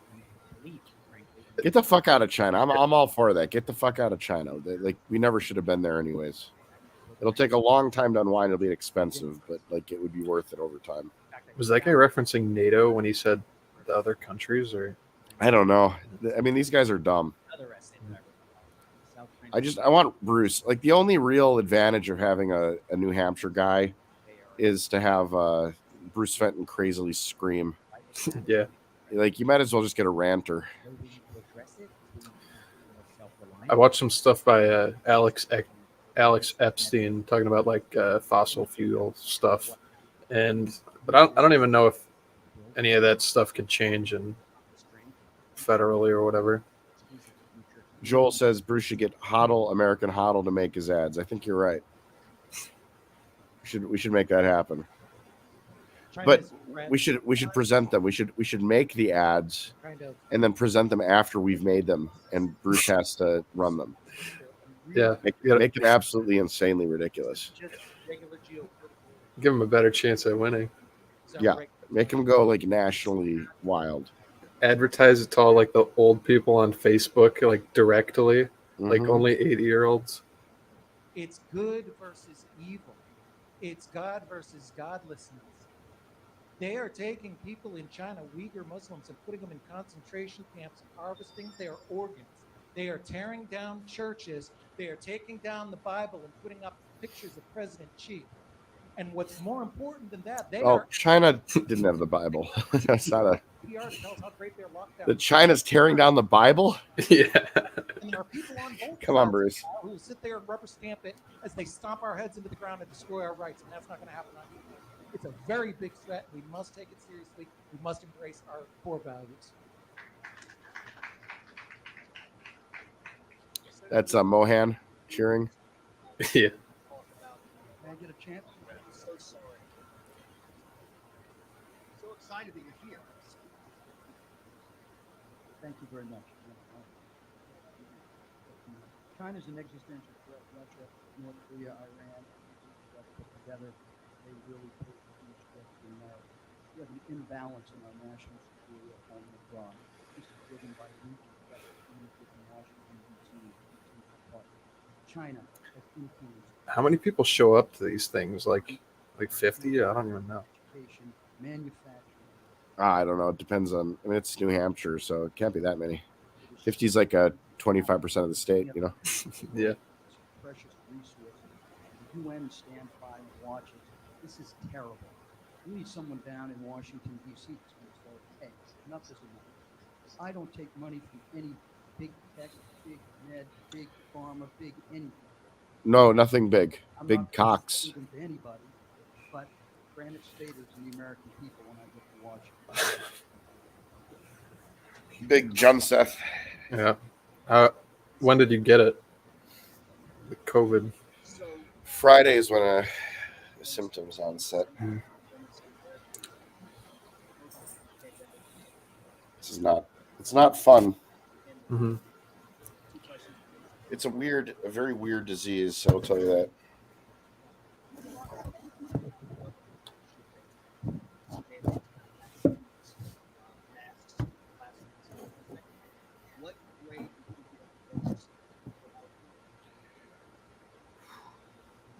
belief, frankly. Get the fuck out of China. I'm all for that. Get the fuck out of China. We never should have been there anyways. It'll take a long time to unwind. It'll be expensive, but like it would be worth it over time. Was that guy referencing NATO when he said the other countries, or? I don't know. I mean, these guys are dumb. I want Bruce. Like the only real advantage of having a New Hampshire guy is to have Bruce Fenton crazily scream. Yeah. Like you might as well just get a ranter. I watched some stuff by Alex Epstein talking about like fossil fuel stuff, but I don't even know if any of that stuff could change and federally or whatever. Joel says Bruce should get American Hodl to make his ads. I think you're right. We should make that happen. But we should present them. We should make the ads and then present them after we've made them, and Bruce has to run them. Yeah, make them absolutely insanely ridiculous. Give him a better chance at winning. Yeah, make him go like nationally wild. Advertise it to all like the old people on Facebook, like directly, like only 80-year-olds. It's good versus evil. It's God versus godlessness. They are taking people in China, Uyghur Muslims, and putting them in concentration camps and harvesting their organs. They are tearing down churches. They are taking down the Bible and putting up pictures of President Xi. And what's more important than that, China didn't have the Bible. That's not a. PR to tell us how great their lockdown. The China's tearing down the Bible. Yeah. And there are people on both Come on, sides Bruce. who will sit there and rubber stamp it as they stomp our heads into the ground and destroy our rights, and that's not going to happen on YouTube. It's a very big threat. We must take it seriously. We must embrace our core values. That's Mohan cheering. Yeah. Can I get a chance? I'm so sorry. So excited that you're here. Thank you very much. China's an existential threat. Russia, North Korea, Iran, put together, they really put a huge threat to America. We have an imbalance in our national security at home and abroad. This is driven by regional pressure communicated in Washington, D.C. China has influenced. How many people show up to these things? Like 50? I don't even know. Education, manufacturing. I don't know. It depends on. I mean, it's New Hampshire, so it can't be that many. 50 is like a 25% of the state, you know. Yeah. Precious resources. The UN stand by and watch it. This is terrible. We need someone down in Washington, D.C. that's going to say, hey, enough is enough. I don't take money from any big tech, big med, big pharma, big anything. No, nothing big. I'm Big not cocks. speaking to anybody, but Granite Staters and the American people when I get to watch it. Big John Seth. Yeah. When did you get it? The COVID. Friday is when the symptoms onset. It's not fun. Mm-hmm. It's a very weird disease, I'll tell you that.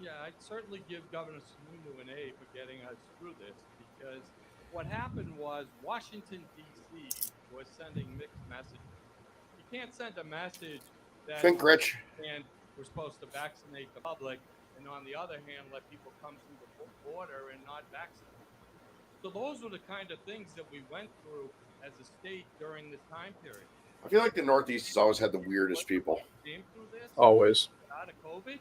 Yeah, I'd certainly give Governor Sununu an A for getting us through this, because what happened was Washington, D.C. was sending mixed messages. You can't send a message that Think rich. and we're supposed to vaccinate the public, and on the other hand, let people come through the border and not vaccinate. So those were the kind of things that we went through as a state during this time period. I feel like the Northeast has always had the weirdest people. Came through this, Always. out of COVID,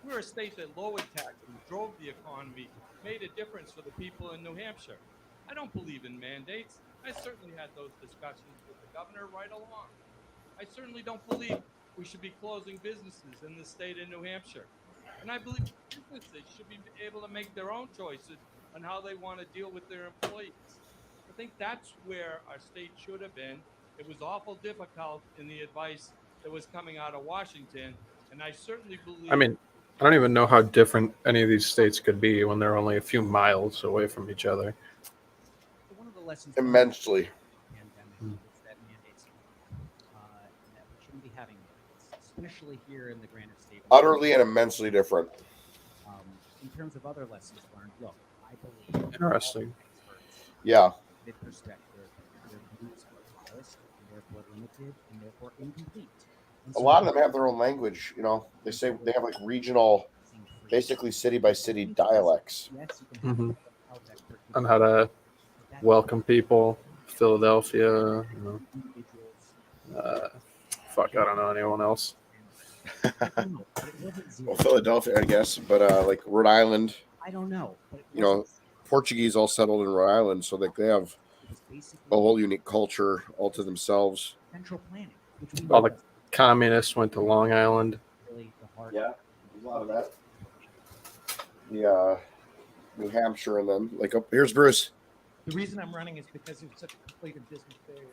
we're a state that lowered taxes, drove the economy, made a difference for the people in New Hampshire. I don't believe in mandates. I certainly had those discussions with the governor right along. I certainly don't believe we should be closing businesses in the state of New Hampshire. And I believe businesses should be able to make their own choices on how they want to deal with their employees. I think that's where our state should have been. It was awful difficult in the advice that was coming out of Washington, and I certainly believe. I mean, I don't even know how different any of these states could be when they're only a few miles away from each other. One of the lessons Immensely. Pandemic is that mandates that we shouldn't be having mandates, especially here in the Granite State. Utterly and immensely different. in terms of other lessons learned, look, I believe Interesting. Yeah. mid perspective, their views are biased, and therefore limited, and therefore incomplete. And A so lot of them have their own language. You know, they say they have like regional, basically city by city dialects. yes, you can have Mhm. how that particular On how to welcome people, Philadelphia. individuals. Fuck, I don't know anyone else. I don't know, but it wasn't zero. Well, Philadelphia, I guess, but like Rhode Island, I don't know, but it you know, wasn't Portuguese all settled in Rhode Island, so like they have it was basically a whole unique culture all to themselves. central planning, which we All know the communists went to Long Island. really the heart. Yeah, a lot of that. The New Hampshire, and then like up here's Bruce. The reason I'm running is because it was such a complete and dismal failure.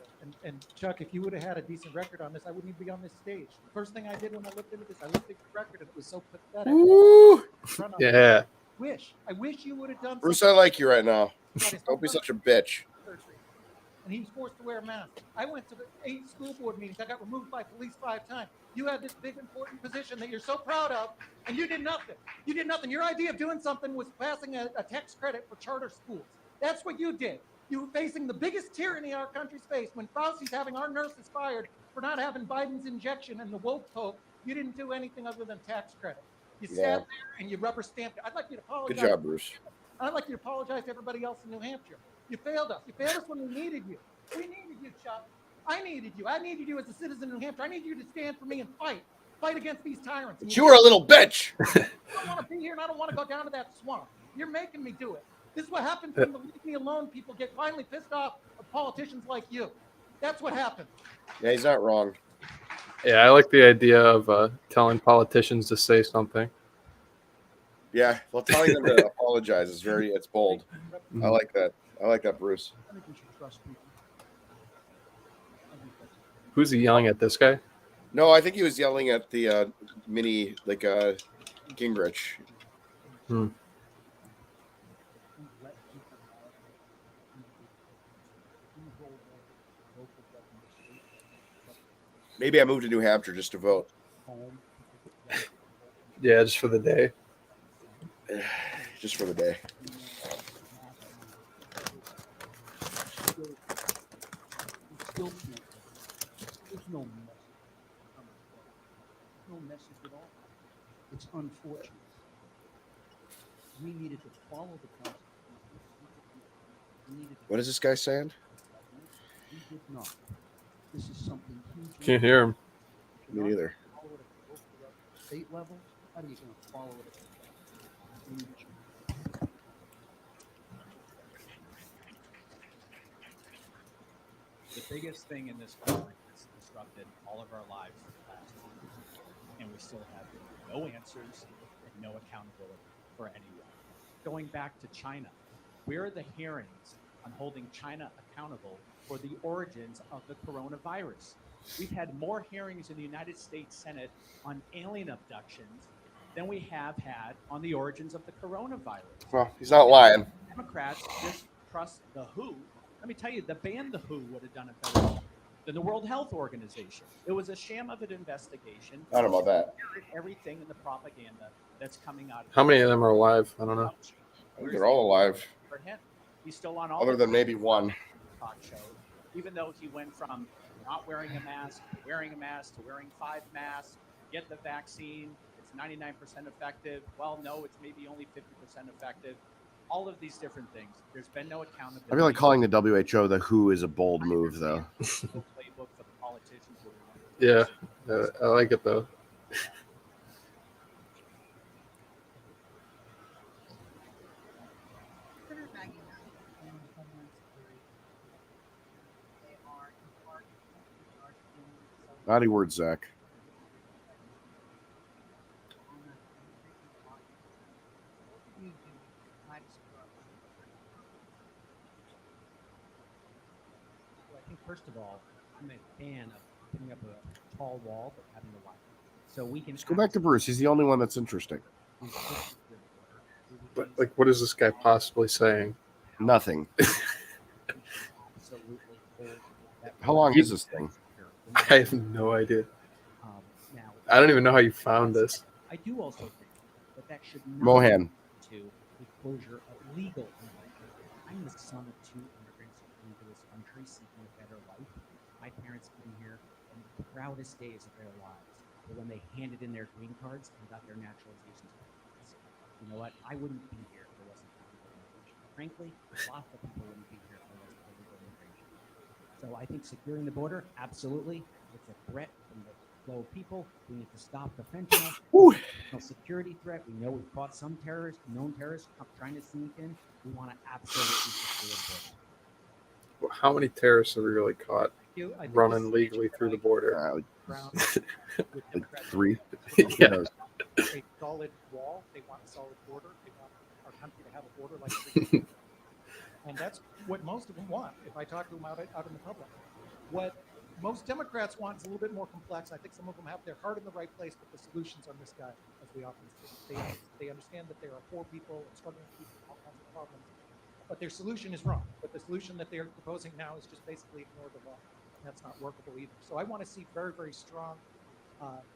And Chuck, if you would have had a decent record on this, I wouldn't even be on this stage. The first thing I did when I looked into this, I looked at your record and it was so pathetic. Woo! Yeah. I wish you would have done Bruce, I something. like you right now. Got his Don't be whole such a bitch. surgery, and he was forced to wear a mask. I went to 8 school board meetings. I got removed by police 5 times. You had this big important position that you're so proud of, and you did nothing. You did nothing. Your idea of doing something was passing a tax credit for charter schools. That's what you did. You were facing the biggest tyranny our country's faced. When Fauci's having our nurses fired for not having Biden's injection and the woke pope, you didn't do anything other than tax credit. You sat there and you rubber stamped it. I'd like you to apologize. Good job, Bruce. I'd like you to apologize to everybody else in New Hampshire. You failed us. You failed us when we needed you. We needed you, Chuck. I needed you. I needed you as a citizen of New Hampshire. I need you to stand for me and fight. Fight against these tyrants. But you were a little bitch. I don't want to be here and I don't want to go down to that swamp. You're making me do it. This is what happens when the leave me alone people get finally pissed off of politicians like you. That's what happens. Yeah, he's not wrong. Yeah, I like the idea of telling politicians to say something. Yeah, well, telling them to apologize is it's bold. I like that. I like that, Bruce. I think we should trust people. Who's he yelling at? This guy? No, I think he was yelling at the mini, like Gingrich. Hmm. Maybe I moved to New Hampshire just to vote. Yeah, just for the day. Just for the day. There's no message. No message at all. It's unfortunate. We needed to follow the Constitution. We needed to What is this guy saying? We did not. This is something huge. Can't hear him. Me neither. Follow it at the local level, state level. How are you going to follow it at the leadership? The biggest thing in this country that's disrupted all of our lives in the last 2 years, and we still have no answers and no accountability for anyone. Going back to China, where are the hearings on holding China accountable for the origins of the coronavirus? We've had more hearings in the United States Senate on alien abductions than we have had on the origins of the coronavirus. Well, he's not lying. Democrats just trust the WHO. Let me tell you, the band The Who would have done it better than the World Health Organization. It was a sham of an investigation. I don't know about that. Everything in the propaganda that's coming out. How many of them are alive? I don't know. I think they're all alive, For him, he's still on all other the than maybe one. talk shows, even though he went from not wearing a mask to wearing a mask to wearing 5 masks, get the vaccine, it's 99% effective. Well, no, it's maybe only 50% effective. All of these different things. There's been no accountability. I feel like calling the WHO the WHO is a bold move, though. No playbook for the politicians who are running. Yeah, I like it though. Senator Maggie Knight and Homeland Security, they are in part in charge of dealing with Naughty words, Zach. you do try to support. Well, I think first of all, I'm a fan of putting up a tall wall but having a light, so we can. Let's go back to Bruce. He's the only one that's interesting. But like, what is this guy possibly saying? Nothing. Absolutely hold that How long is this thing? I have no idea. Now, I don't even know how you found this. I do also think that should not Mohan. to the closure of legal immigration. I'm the son of two immigrants who came to this country seeking a better life. My parents came here in the proudest days of their lives, but when they handed in their green cards and got their naturalization certificates, you know what? I wouldn't be here if there wasn't for legal immigration. Frankly, lots of people wouldn't be here if there wasn't for legal immigration. So I think securing the border, absolutely. It's a threat from the flow of people. We need to stop the fentanyl security threat. We know we've caught some terrorists, known terrorists trying to sneak in. We want to absolutely secure the border. How many terrorists have we really caught I think running this is legally through the border? ground with Like Democrats. 3. Yeah. A solid wall. They want a solid border. They want our country to have a border like every and that's what most of them want. If I talk to them out in the public, what most Democrats want is a little bit more complex. I think some of them have their heart in the right place, but the solutions are misguided, as we often see. They understand that there are poor people and struggling people, all kinds of problems, but their solution is wrong. But the solution that they're proposing now is just basically ignore the law. And that's not workable either. So I want to see very, very strong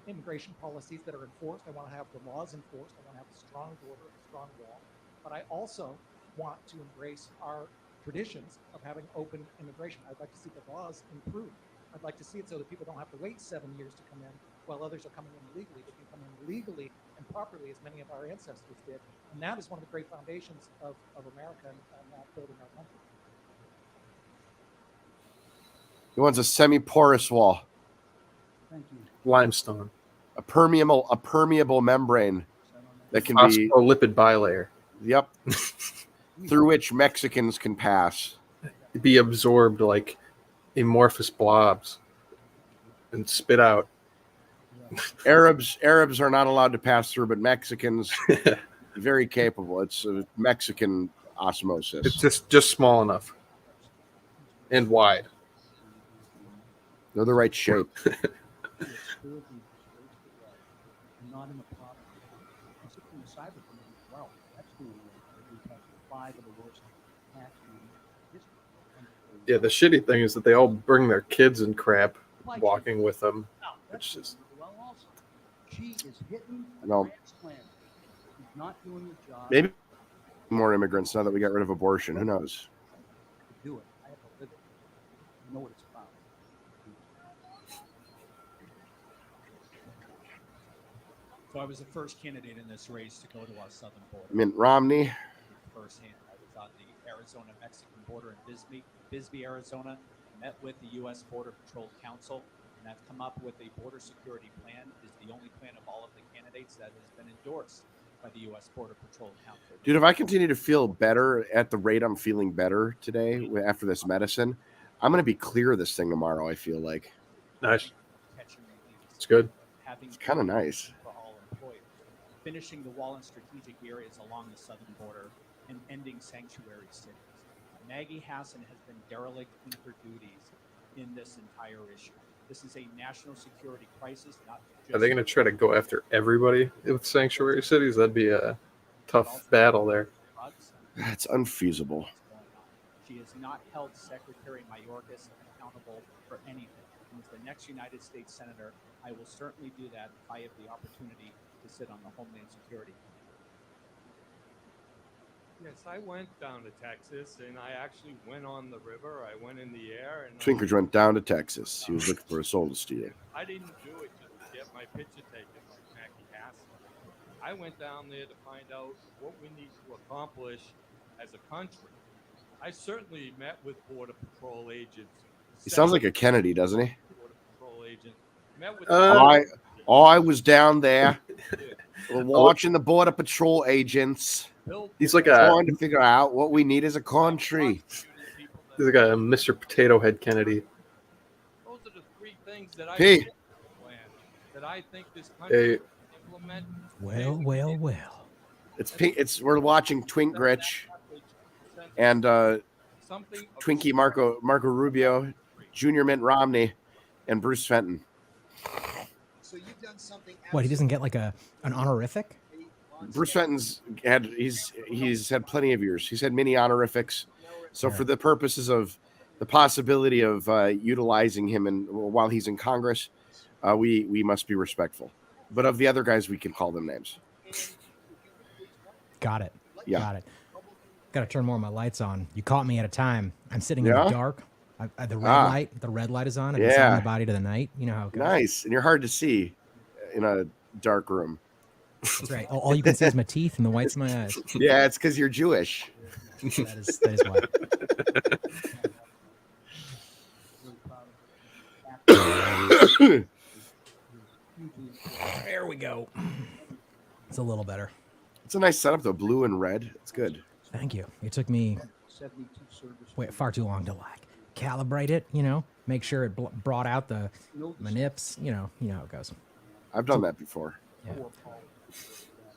immigration policies that are enforced. I want to have the laws enforced. I want to have a strong border, a strong wall. But I also want to embrace our traditions of having open immigration. I'd like to see the laws improved. I'd like to see it so that people don't have to wait 7 years to come in while others are coming in illegally. They can come in legally and properly, as many of our ancestors did. And that is one of the great foundations of America and building our country. He wants a semi-porous wall, Thank you. Limestone. a permeable membrane that can be Phospholipid bilayer. Yep. Through which Mexicans can pass. Be absorbed like amorphous blobs and spit out. Arabs are not allowed to pass through, but Mexicans very capable. It's a Mexican osmosis. It's just small enough and wide. They're the right shape. Not in the problem. Considering the cyber criminals as well, that's doing we've had 5 of the worst attacks in history. Yeah, the shitty thing is that they all bring their kids and crap walking with them. It's just She is hitting No. transplant. She's not doing the job. Maybe more immigrants now that we got rid of abortion. Who knows? To do it. I have to live it. I know what it's about. So I was the first candidate in this race to go to our southern border. Mitt Romney. Firsthand, I was on the Arizona-Mexican border in Bisbee, Arizona. Met with the U.S. Border Patrol Council, and I've come up with a border security plan. It is the only plan of all of the candidates that has been endorsed by the U.S. Border Patrol Council. Dude, if I continue to feel better at the rate I'm feeling better today after this medicine, I'm going to be clear of this thing tomorrow, I feel like. Nice. It's good. It's kind of nice. For all employers, finishing the wall in strategic areas along the southern border and ending sanctuary cities. Maggie Hassan has been derelict in her duties in this entire issue. This is a national security crisis, not just... Are they going to try to go after everybody with sanctuary cities? That'd be a tough battle there. That's unfeasible. She has not held Secretary Mayorkas accountable for anything. And as the next United States Senator, I will certainly do that if I have the opportunity to sit on the Homeland Security Committee. Yes, I went down to Texas, and I actually went on the river. I went in the air, and Twinkers went down to Texas. He was looking for a soul to steal. I didn't do it just to get my picture taken like Mackie Hassan. I went down there to find out what we need to accomplish as a country. I certainly met with Border Patrol agents. He sounds like a Kennedy, doesn't he? Border Patrol agents. Met with I was down there watching the Border Patrol agents. He's like trying to figure out what we need as a country. He's like a Mr. Potato Head Kennedy. Those are the 3 things that I Hey. that I think this country can implement. Well. It's pink. We're watching Twink Gretch and Twinkie Marco Rubio, Junior Mitt Romney, and Bruce Fenton. So you've done something. What, he doesn't get like an honorific? Bruce Fenton's he's had plenty of years. He's had many honorifics. So for the purposes of the possibility of utilizing him and while he's in Congress, we must be respectful. But of the other guys, we can call them names. Got it. Yeah. Got it. Got to turn more of my lights on. You caught me at a time. I'm sitting in the Yeah? dark. The red light is on. I've been Yeah. selling the body to the night. You know how it goes. Nice. And you're hard to see in a dark room. That's right. All you can see is my teeth and the whites of my eyes. Yeah, it's because you're Jewish. That is why. There we go. It's a little better. It's a nice setup though, blue and red. It's good. Thank you. It took me far too long to like calibrate it. You know, make sure it brought out the nips. You know how it goes. I've done that before. Yeah.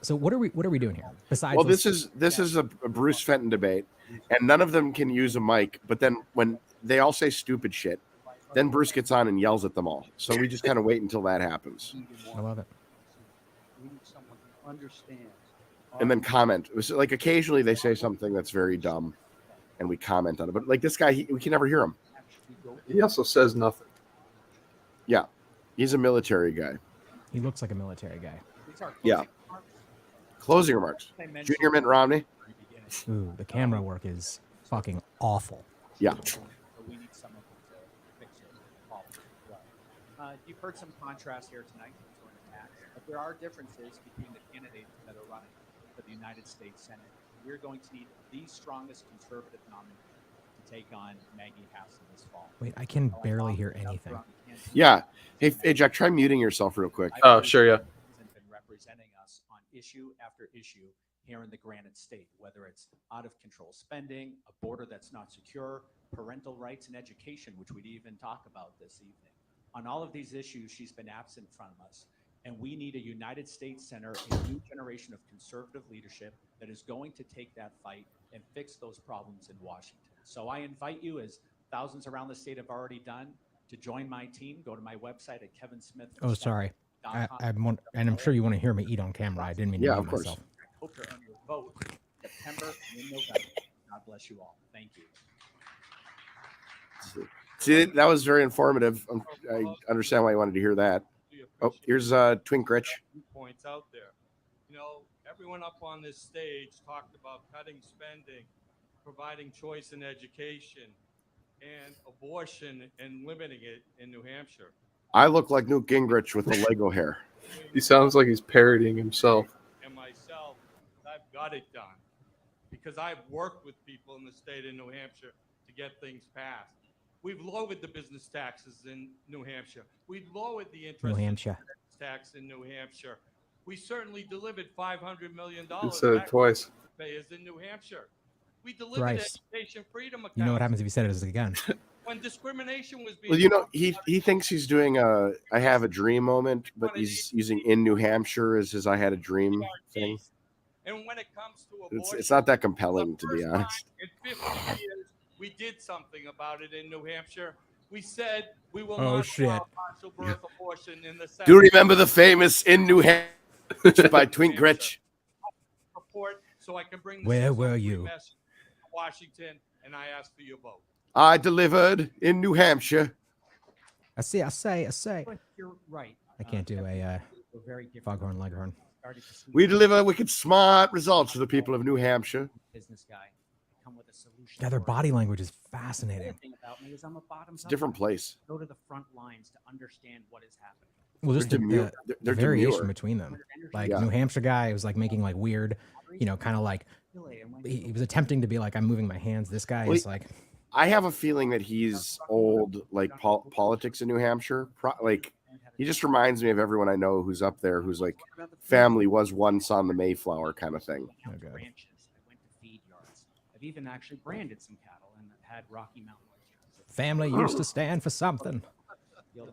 So what are we doing here? Besides, well, this is a Bruce Fenton debate, and none of them can use a mic. But then when they all say stupid shit, then Bruce gets on and yells at them all. So we just kind of wait until that happens. I love it. We need someone who understands. And then comment. It was like occasionally they say something that's very dumb, and we comment on it. But like this guy, we can never hear him. He also says nothing. Yeah, he's a military guy. He looks like a military guy. Yeah. Closing remarks. Junior Mitt Romney. Ooh, the camera work is fucking awful. Yeah. We need someone to fix it. You've heard some contrast here tonight between attacks, but there are differences between the candidates that are running for the United States Senate. We're going to need the strongest conservative nominee to take on Maggie Hassan this fall. Wait, I can barely hear anything. Yeah. Hey, Jack, try muting yourself real quick. Oh, sure, yeah. Been representing us on issue after issue here in the Granite State, whether it's out of control spending, a border that's not secure, parental rights and education, which we'd even talk about this evening. On all of these issues, she's been absent from us. And we need a United States Center, a new generation of conservative leadership that is going to take that fight and fix those problems in Washington. So I invite you, as thousands around the state have already done, to join my team. Go to my website at kevinsmith. Oh, sorry. And I'm sure you want to hear me eat on camera. I didn't mean to mute myself. Hope to earn your vote September and in November. God bless you all. Thank you. See, that was very informative. I understand why you wanted to hear that. Oh, here's Twink Rich. Points out there. You know, everyone up on this stage talked about cutting spending, providing choice in education, and abortion and limiting it in New Hampshire. I look like Newt Gingrich with the Lego hair. He sounds like he's parodying himself. And myself, I've got it done because I've worked with people in the state of New Hampshire to get things passed. We've lowered the business taxes in New Hampshire. We've lowered the interest tax in New Hampshire. We certainly delivered $500 million said it twice. Payers in New Hampshire. We delivered education freedom accounts. You know what happens if you said it again? When discrimination was being... Well, you know, he thinks he's doing a I have a dream moment, but he's using in New Hampshire as his I had a dream thing. And when it comes to abortion, It's not that compelling, to be honest. in 50 years, we did something about it in New Hampshire. We said we will not allow partial birth abortion in the South. Do you remember the famous in New Hampshire by Twink Rich? Report so I can bring Where were you? Message to Washington, and I ask for your vote. I delivered in New Hampshire. I say. You're right. I can't do a very different foghorn leghorn. We deliver wicked smart results to the people of New Hampshire. Business guy. Come with a solution. Yeah, their body language is fascinating. The thing about me is I'm a bottoms It's a different place. Go to the front lines to understand what is happening. Well, just the variation between them. Like New Hampshire guy was like making like weird, kind of like he was attempting to be like I'm moving my hands. This guy is like. I have a feeling that he's old, like politics in New Hampshire. Like he just reminds me of everyone I know who's up there, who's like family was once on the Mayflower kind of thing. Ranches. I went to feed yards. I've even actually branded some cattle and had Rocky Mountain oysters. Family used to stand for something.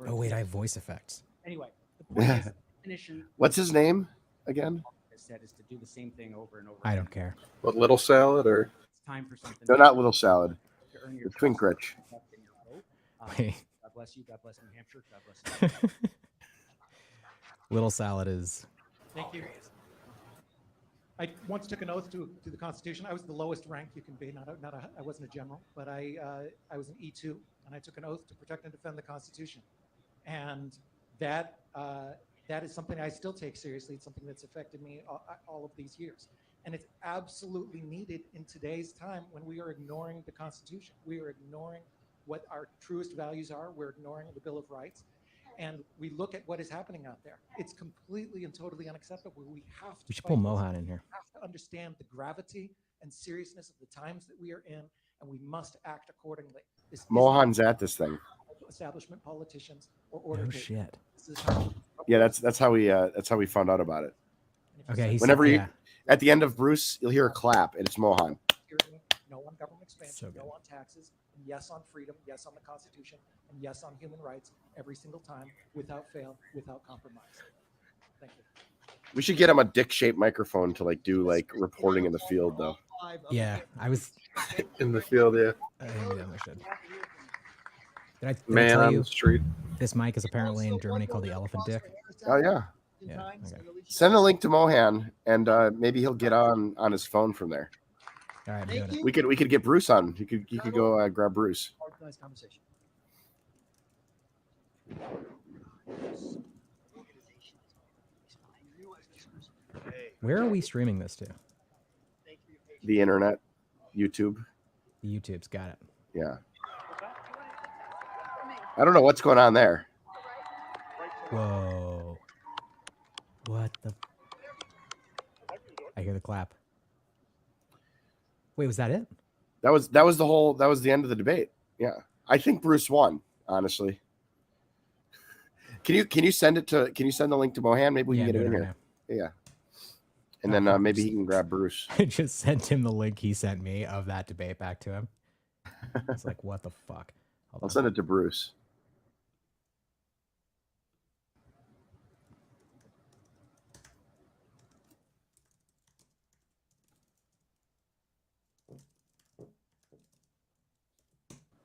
Oh wait, I have voice effects. Anyway, the point is, definition. What's his name again? Said is to do the same thing over and over. I don't care. What, little salad or? It's time for something. No, not little salad. The Twink Rich. God bless you. God bless New Hampshire. God bless you. Little salad is. Thank you. I once took an oath to the Constitution. I was the lowest rank you can be. I wasn't a general, but I was an E2, and I took an oath to protect and defend the Constitution. And that is something I still take seriously. It's something that's affected me all of these years. And it's absolutely needed in today's time when we are ignoring the Constitution. We are ignoring what our truest values are. We're ignoring the Bill of Rights. And we look at what is happening out there. It's completely and totally unacceptable. We have to We should pull fight this. Mohan in here. We have to understand the gravity and seriousness of the times that we are in, and we must act accordingly. This Mohan's at this thing. establishment politicians or order No takers. shit. This is how- Yeah, that's how we found out about it. Okay, he's Whenever yeah. at the end of Bruce, you'll hear a clap, and it's Mohan. No on government expansion, So good. no on taxes, and yes on freedom, yes on the Constitution, and yes on human rights every single time, without fail, without compromise. Thank you. We should get him a dick-shaped microphone to like do like reporting in the field, though. Yeah, I was in the field. Yeah, maybe I should. Did I man tell on you the street. this mic is apparently in Germany called the elephant dick? Oh yeah. Yeah. Okay. Send a link to Mohan, and maybe he'll get on his phone from there. All right, I'm doing it. We could get Bruce on. You could go grab Bruce. Organized conversation. Where are we streaming this to? The internet, YouTube. The YouTube's got it. Yeah. I don't know what's going on there. Whoa. What the? I hear the clap. Wait, was that it? That was the end of the debate. Yeah. I think Bruce won, honestly. Can you send the link to Mohan? Maybe we can get it in here. Yeah. And then maybe he can grab Bruce. I just sent him the link he sent me of that debate back to him. It's like, what the fuck? I'll send it to Bruce.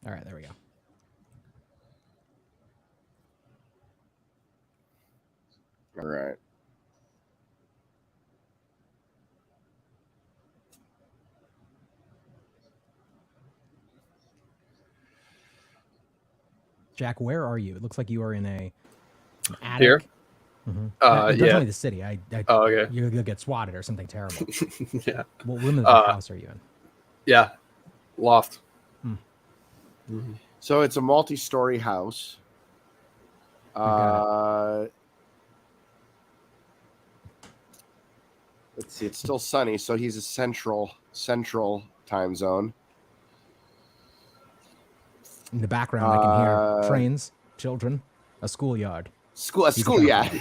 All right, there we go. All right. Jack, where are you? It looks like you are in an attic. Here? Mm-hmm. Yeah. Definitely the city. Oh, okay. You'll get swatted or something terrible. Yeah. What room of the house are you in? Yeah. Loft. Mm-hmm. So it's a multi-story house. Let's see. It's still sunny, so he's a central time zone. In the background, I can hear trains, children, a schoolyard. Schoolyard.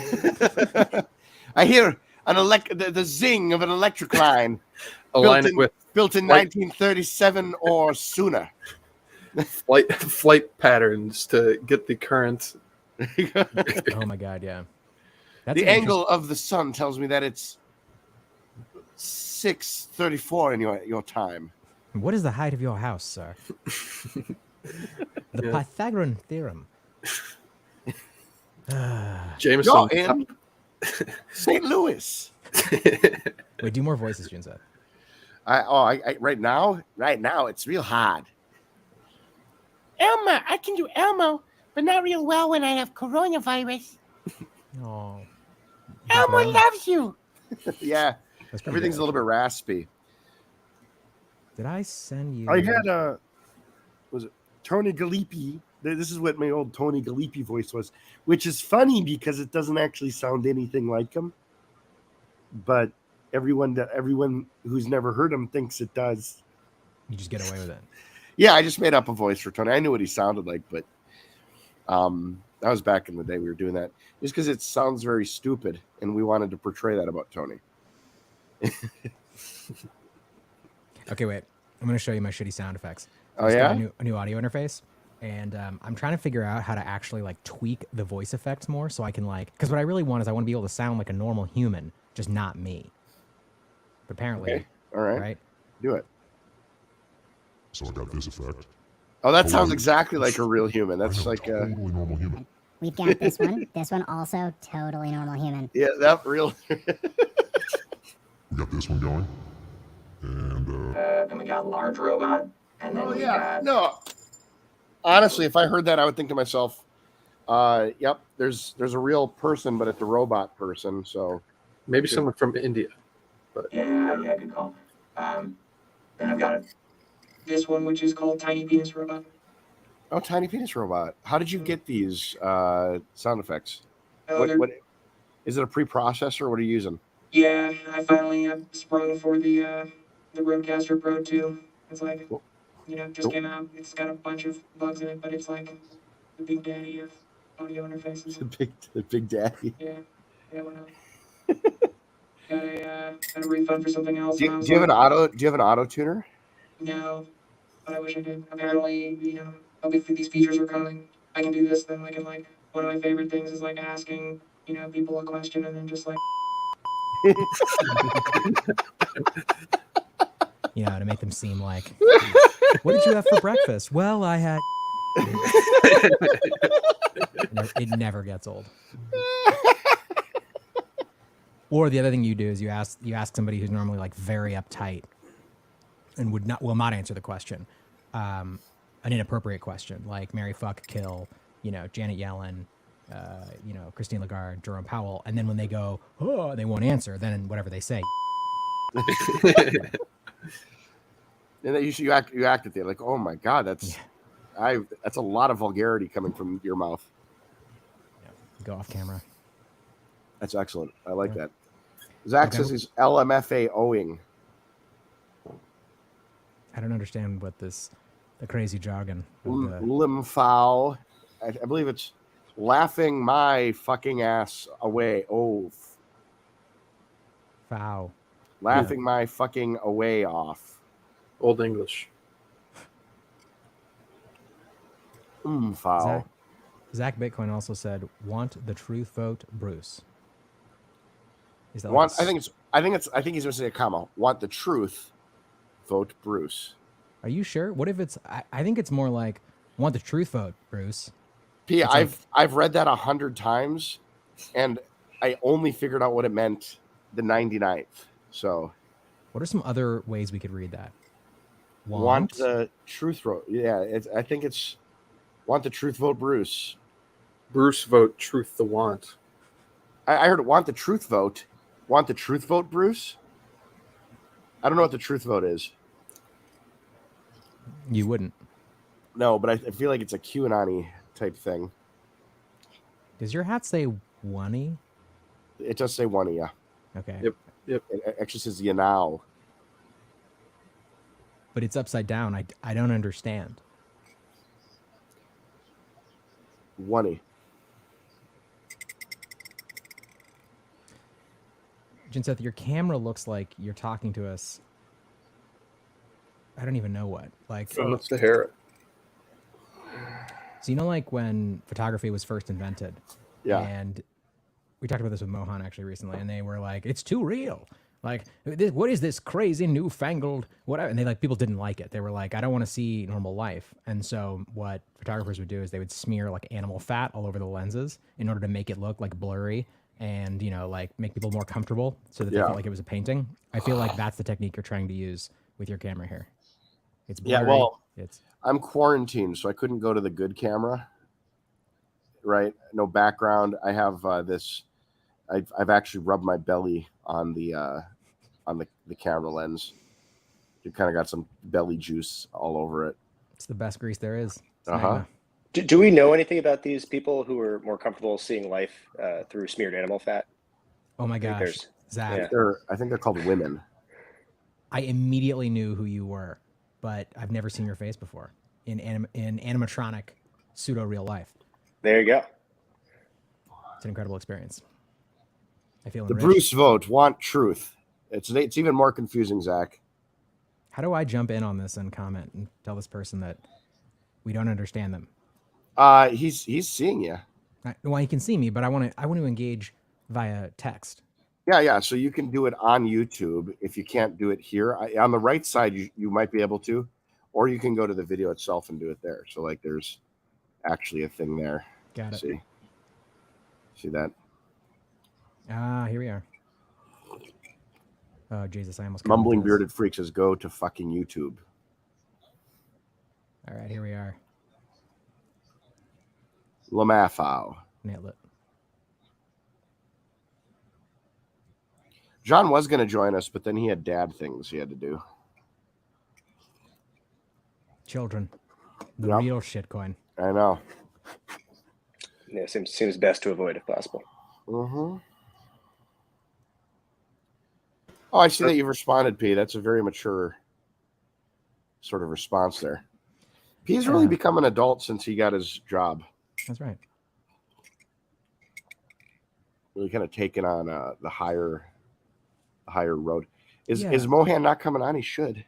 I hear the zing of an electric line. built in 1937 or sooner. Flight patterns to get the current. Oh my god, yeah. The angle of the sun tells me that it's 6:34 in your time. What is the height of your house, sir? The Pythagorean theorem. Jameson. You're in St. Louis. Wait, do more voices, June said. Right now it's real hard. Elmo, I can do Elmo, but not real well when I have coronavirus. Oh. Elmo loves you. Yeah, everything's good. a little bit raspy. Did I send you? I had was it Tony Gallipi? This is what my old Tony Gallipi voice was, which is funny because it doesn't actually sound anything like him. But everyone who's never heard him thinks it does. You just get away with it. Yeah, I just made up a voice for Tony. I knew what he sounded like, but that was back in the day we were doing that. Just because it sounds very stupid, and we wanted to portray that about Tony. Okay, wait. I'm going to show you my shitty sound effects. Oh, yeah? A new audio interface. And I'm trying to figure out how to actually like tweak the voice effects more so I can because what I really want is I want to be able to sound like a normal human, just not me. But apparently, okay. All right. Right? Do it. So I got this effect. Oh, that sounds exactly like a real human. That's like a totally normal human. We've got this one. This one also totally normal human. Yeah, that real. We got this one going. And we got large robot. And then we got... No. Honestly, if I heard that, I would think to myself, yep, there's a real person, but it's a robot person. So maybe someone from India. Yeah, good call. Then I've got this one, which is called Tiny Penis Robot. Oh, Tiny Penis Robot. How did you get these sound effects? Oh, What is it? A preprocessor? What are you using? Yeah, I finally sprung for the Rodecaster Pro 2. It's like, just came out. It's got a bunch of bugs in it, but it's like the big daddy of audio interfaces. The big daddy. Yeah, why not? Got a refund for something else. Do and I was you have like, an auto? Do you have an auto tuner? No, but I wish I did. Apparently, these features are coming. I can do this thing. I can one of my favorite things is asking, people a question and then just To make them seem like, what did you have for breakfast? Well, I had. It never gets old. Or the other thing you do is you ask somebody who's normally very uptight and will not answer the question, an inappropriate question like marry, fuck, kill, Janet Yellen, Christine Lagarde, Jerome Powell, and then when they go, oh, they won't answer. Then whatever they say. And then you act at the like, oh my god, that's a lot of vulgarity coming from your mouth. Go off camera. That's excellent. I like that. Zach says he's LMFAOing. I don't understand what the crazy jargon. Limfao. I believe it's laughing my fucking ass away. Oh. Foul. Laughing my fucking away off. Old English. Foul. Zach Bitcoin also said, "Want the truth vote, Bruce." Is that I think he's missing a comma. Want the truth, vote Bruce. Are you sure? What if it's? I think it's more like, "Want the truth vote, Bruce." P, I've read that 100 times, and I only figured out what it meant the 99th. So, what are some other ways we could read that? Want the truth vote? Yeah, I think it's want the truth vote, Bruce. Bruce vote truth the want. I heard want the truth vote. Want the truth vote, Bruce? I don't know what the truth vote is. You wouldn't. No, but I feel like it's a QAnon type thing. Does your hat say oney? It does say oney, yeah. Okay. Yep. It actually says you now. But it's upside down. I don't understand. Oney. Jinseth, your camera looks like you're talking to us. I don't even know what. From the Sahara. So when photography was first invented? Yeah. And we talked about this with Mohan actually recently, and they were like, "It's too real. What is this crazy newfangled whatever?" And people didn't like it. They were like, "I don't want to see normal life." And so what photographers would do is they would smear animal fat all over the lenses in order to make it look blurry and make people more comfortable so that they felt like it was a painting. I feel like that's the technique you're trying to use with your camera here. It's blurry. Yeah, well, it's I'm quarantined, so I couldn't go to the good camera. Right? No background. I have this. I've actually rubbed my belly on the camera lens. You kind of got some belly juice all over it. It's the best grease there is. Do we know anything about these people who are more comfortable seeing life through smeared animal fat? Oh my gosh, Zach. I think they're called women. I immediately knew who you were, but I've never seen your face before in animatronic pseudo real life. There you go. It's an incredible experience. I feel the enriched. Bruce vote. Want truth. It's even more confusing, Zach. How do I jump in on this and comment and tell this person that we don't understand them? He's seeing you. Well, he can see me, but I want to engage via text. Yeah. So you can do it on YouTube if you can't do it here. On the right side, you might be able to, or you can go to the video itself and do it there. So there's actually a thing there. Got it. See that? Here we are. Oh Jesus! I almost Mumbling Bearded Freak says go to fucking YouTube. All right, here we are. Lamafau. Nailed it. John was going to join us, but then he had dad things he had to do. Children. The Yep. real shitcoin. I know. Yeah, seems best to avoid if possible. Mm-hmm. Oh, I see that you've responded, P. That's a very mature sort of response there. P's really become an adult since he got his job. That's right. Really kind of taken on the higher road. Is Mohan not coming on? He should.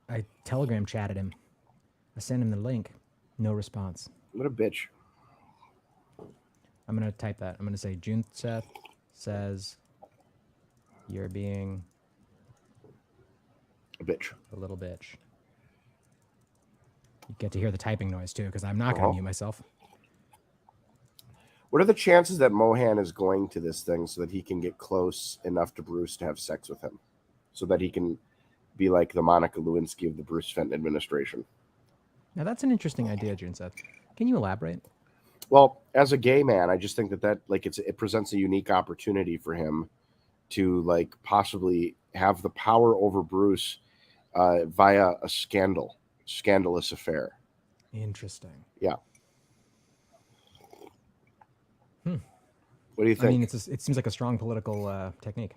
I Telegram chatted him. I sent him the link. No response. What a bitch. I'm going to type that. I'm going to say, June Seth says you're being a bitch. A little bitch. You get to hear the typing noise, too, because I'm not going to mute myself. What are the chances that Mohan is going to this thing so that he can get close enough to Bruce to have sex with him? So that he can be like the Monica Lewinsky of the Bruce Fenton administration? Now, that's an interesting idea, June Seth. Can you elaborate? Well, as a gay man, I just think that like it presents a unique opportunity for him to like possibly have the power over Bruce via a scandalous affair. Interesting. Yeah. What do you think? I mean, it seems like a strong political technique.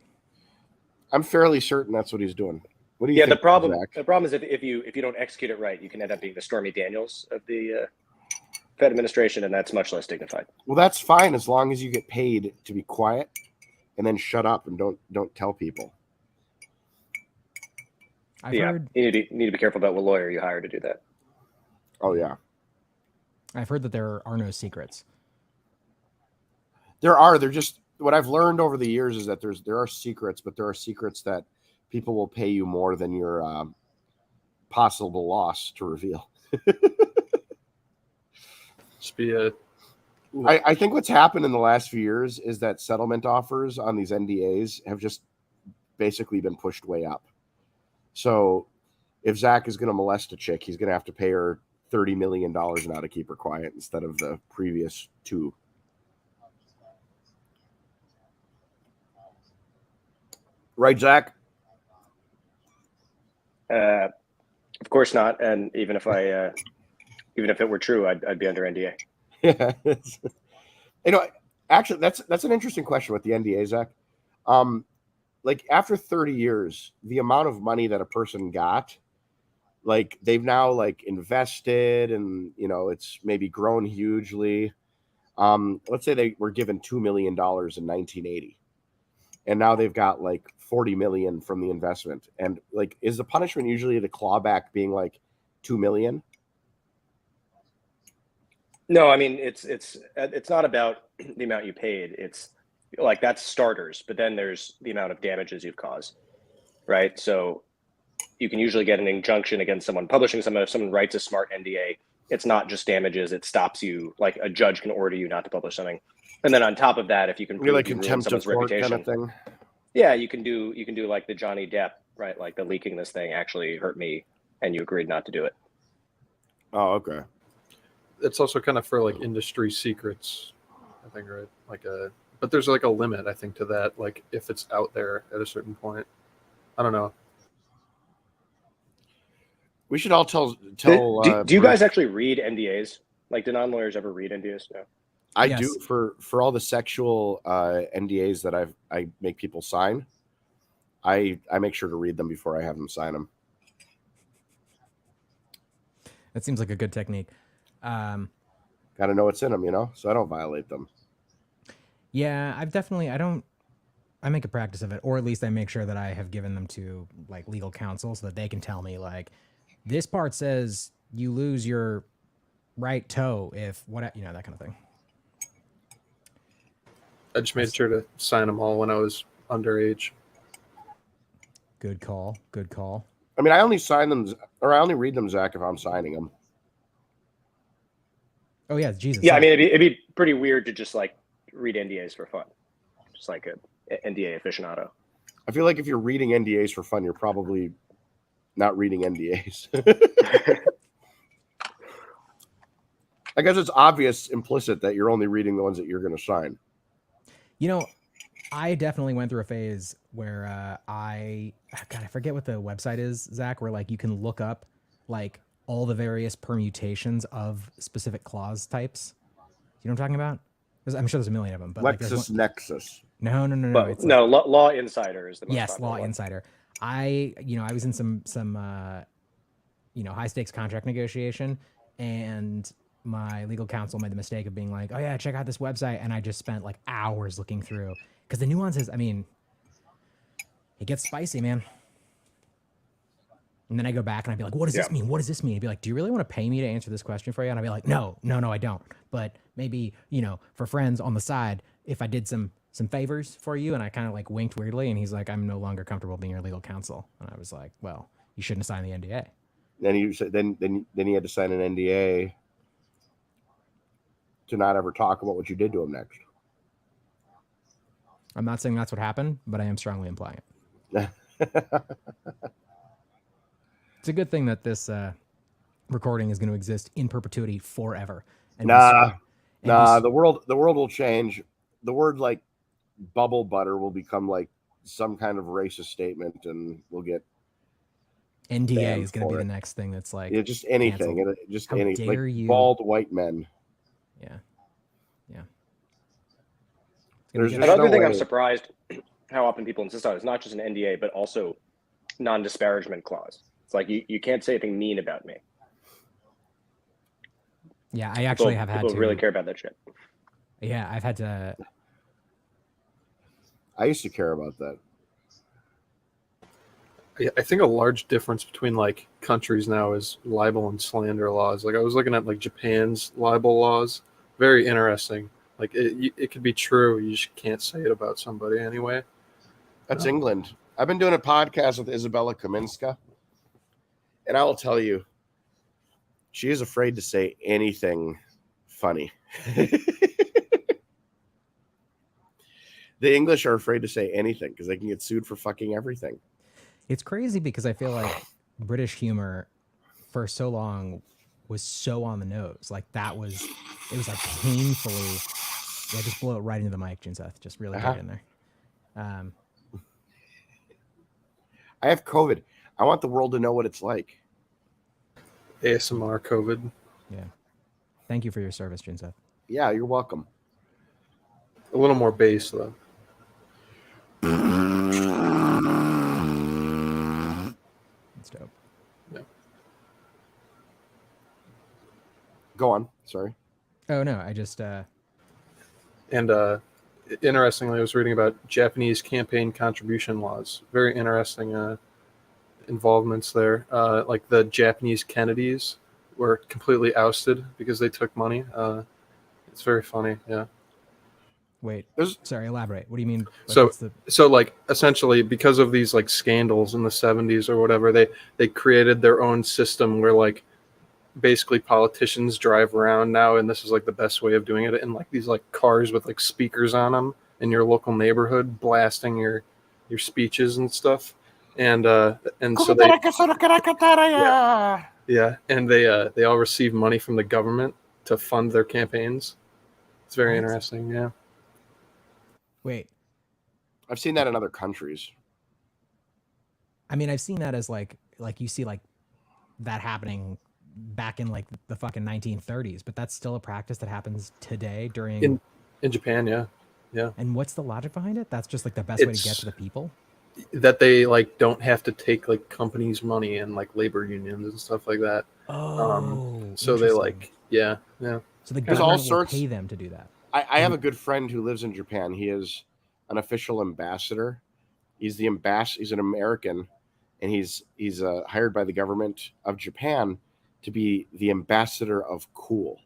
I'm fairly certain that's what he's doing. What do you Yeah, think? the problem is if you don't execute it right, you can end up being the Stormy Daniels of the Fed administration, and that's much less dignified. Well, that's fine as long as you get paid to be quiet and then shut up and don't tell people. I've heard you need to be careful about what lawyer you hire to do that. Oh yeah. I've heard that there are no secrets. They're just what I've learned over the years is that there are secrets, but there are secrets that people will pay you more than your possible loss to reveal. I think what's happened in the last few years is that settlement offers on these NDAs have just basically been pushed way up. So if Zach is going to molest a chick, he's going to have to pay her $30 million now to keep her quiet instead of the previous 2. Right, Zach? Of course not. And even if it were true, I'd be under NDA. Yeah. Actually, that's an interesting question with the NDA, Zach. Like after 30 years, the amount of money that a person got, like they've now like invested and it's maybe grown hugely. Let's say they were given $2 million in 1980. And now they've got like 40 million from the investment. And like, is the punishment usually the clawback being like 2 million? No, I mean it's not about the amount you paid. It's like that's starters, but then there's the amount of damages you've caused, right? So you can usually get an injunction against someone publishing something. If someone writes a smart NDA, it's not just damages; it stops you. Like a judge can order you not to publish something, and then on top of that, if you can prove like you ruined contempt of someone's court reputation, kind of thing. Yeah, you can do like the Johnny Depp, right? Like the leaking this thing actually hurt me, and you agreed not to do it. Oh, okay. It's also kind of for like industry secrets, I think, right? But there's like a limit, I think, to that. Like if it's out there at a certain point, I don't know. We should all tell. Do you guys actually read NDAs? Like, do non-lawyers ever read NDAs? No. I do for all the sexual NDAs that I make people sign. I make sure to read them before I have them sign them. That seems like a good technique. Got to know what's in them, so I don't violate them. Yeah, I make a practice of it, or at least I make sure that I have given them to like legal counsel so that they can tell me like, this part says you lose your right toe if that kind of thing. I just made sure to sign them all when I was underage. Good call. Good call. I mean, I only sign them, or I only read them, Zach, if I'm signing them. Oh yeah, Jesus. Yeah, I mean, it'd be pretty weird to just like read NDAs for fun, just like an NDA aficionado. I feel like if you're reading NDAs for fun, you're probably not reading NDAs. I guess it's obvious, implicit that you're only reading the ones that you're going to sign. I definitely went through a phase where I forget what the website is, Zach, where like you can look up like all the various permutations of specific clause types. You know what I'm talking about? I'm sure there's a million of them, but like there's one. LexisNexis. No. But It's no, like, Law Insider is the most yes, popular Law one. Insider. I was in some high stakes contract negotiation, and my legal counsel made the mistake of being like, "Oh yeah, check out this website," and I just spent like hours looking through because the nuances. I mean, it gets spicy, man. And then I go back and I'd be like, what does this mean? What does this mean? I'd be like, do you really want to pay me to answer this question for you? And I'd be like, no, I don't. But maybe, for friends on the side, if I did some favors for you, and I kind of like winked weirdly, and he's like, I'm no longer comfortable being your legal counsel. And I was like, well, you shouldn't have signed the NDA. Then you said then you had to sign an NDA to not ever talk about what you did to him next. I'm not saying that's what happened, but I am strongly implying it. It's a good thing that this recording is going to exist in perpetuity forever. And the world will change. The word like bubble butter will become like some kind of racist statement, and we'll get NDA is going to be the next thing that's like just anything, canceled. just How anything. dare like you? Bald white men. Yeah. Another thing I'm surprised how often people insist on is not just an NDA, but also non-disparagement clause. It's like you can't say anything mean about me. Yeah, I actually have had to. People really care about that shit. Yeah, I've had to. I used to care about that. I think a large difference between like countries now is libel and slander laws. Like I was looking at like Japan's libel laws, very interesting. Like it could be true, you just can't say it about somebody anyway. That's England. I've been doing a podcast with Isabella Kaminska, and I will tell you, she is afraid to say anything funny. The English are afraid to say anything because they can get sued for fucking everything. It's crazy because I feel like British humor for so long was so on the nose. Like it was like painfully. Yeah, just blow it right into the mic, Jinseth. Just really get it in there. I have COVID. I want the world to know what it's like. ASMR COVID. Yeah. Thank you for your service, Jinseth. Yeah, you're welcome. A little more bass, though. That's dope. Yeah. Go on. Sorry. Oh, no. I just... And interestingly, I was reading about Japanese campaign contribution laws. Very interesting involvements there. Like the Japanese Kennedys were completely ousted because they took money. It's very funny. Yeah. Wait. Sorry. Elaborate. What do you mean? Like, so like essentially because of these like scandals in the 70s or whatever, they created their own system where like basically politicians drive around now, and this is like the best way of doing it, in like these like cars with like speakers on them in your local neighborhood, blasting your speeches and stuff, and so they and they all receive money from the government to fund their campaigns. It's very interesting. Yeah. Wait, I've seen that in other countries. I mean, I've seen that as like you see like that happening back in like the fucking 1930s, but that's still a practice that happens today during in Japan. Yeah. And what's the logic behind it? That's just like the best way to get to the people. That they like don't have to take like companies' money and like labor unions and stuff like that. So they like yeah. So the government will pay them to do that. I have a good friend who lives in Japan. He is an official ambassador. He's the ambassador. He's an American, and he's hired by the government of Japan to be the ambassador of cool.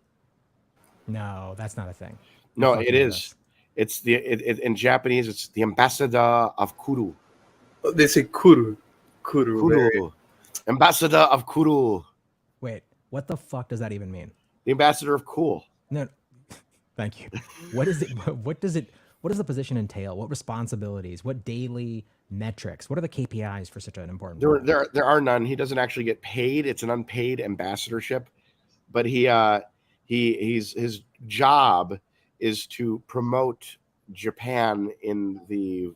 No, that's not a thing. No, it is. It's in Japanese. It's the ambassador of kuru. They say kuru. Ambassador of kuru. Wait, what the fuck does that even mean? The ambassador of cool. No, thank you. What is it? What does the position entail? What responsibilities? What daily metrics? What are the KPIs for such an important? There are none. He doesn't actually get paid. It's an unpaid ambassadorship, but his job is to promote Japan in the,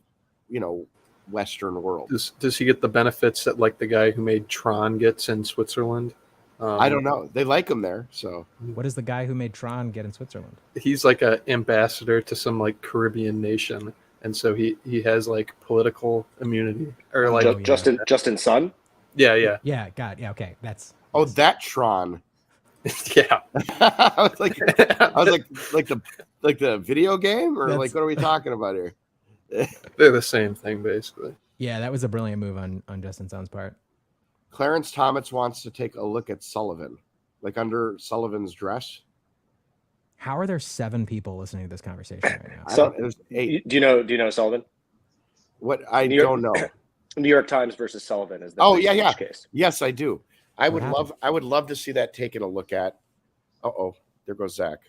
Western world. Does he get the benefits that like the guy who made Tron gets in Switzerland? I don't know. They like him there, so. What does the guy who made Tron get in Switzerland? He's like an ambassador to some like Caribbean nation, and so he has like political immunity or like Justin Sun. Yeah. God, yeah, okay, that's. Oh, that Tron. Yeah. I was like the video game, or like what are we talking about here? They're the same thing, basically. Yeah, that was a brilliant move on Justin Sun's part. Clarence Thomas wants to take a look at Sullivan, like under Sullivan's dress. How are there 7 people listening to this conversation right now? So, do you know Sullivan? What I don't know. New York Times versus Sullivan is the yeah. case. Yes, I do. I would happened? love to see that taken a look at. There goes Zach.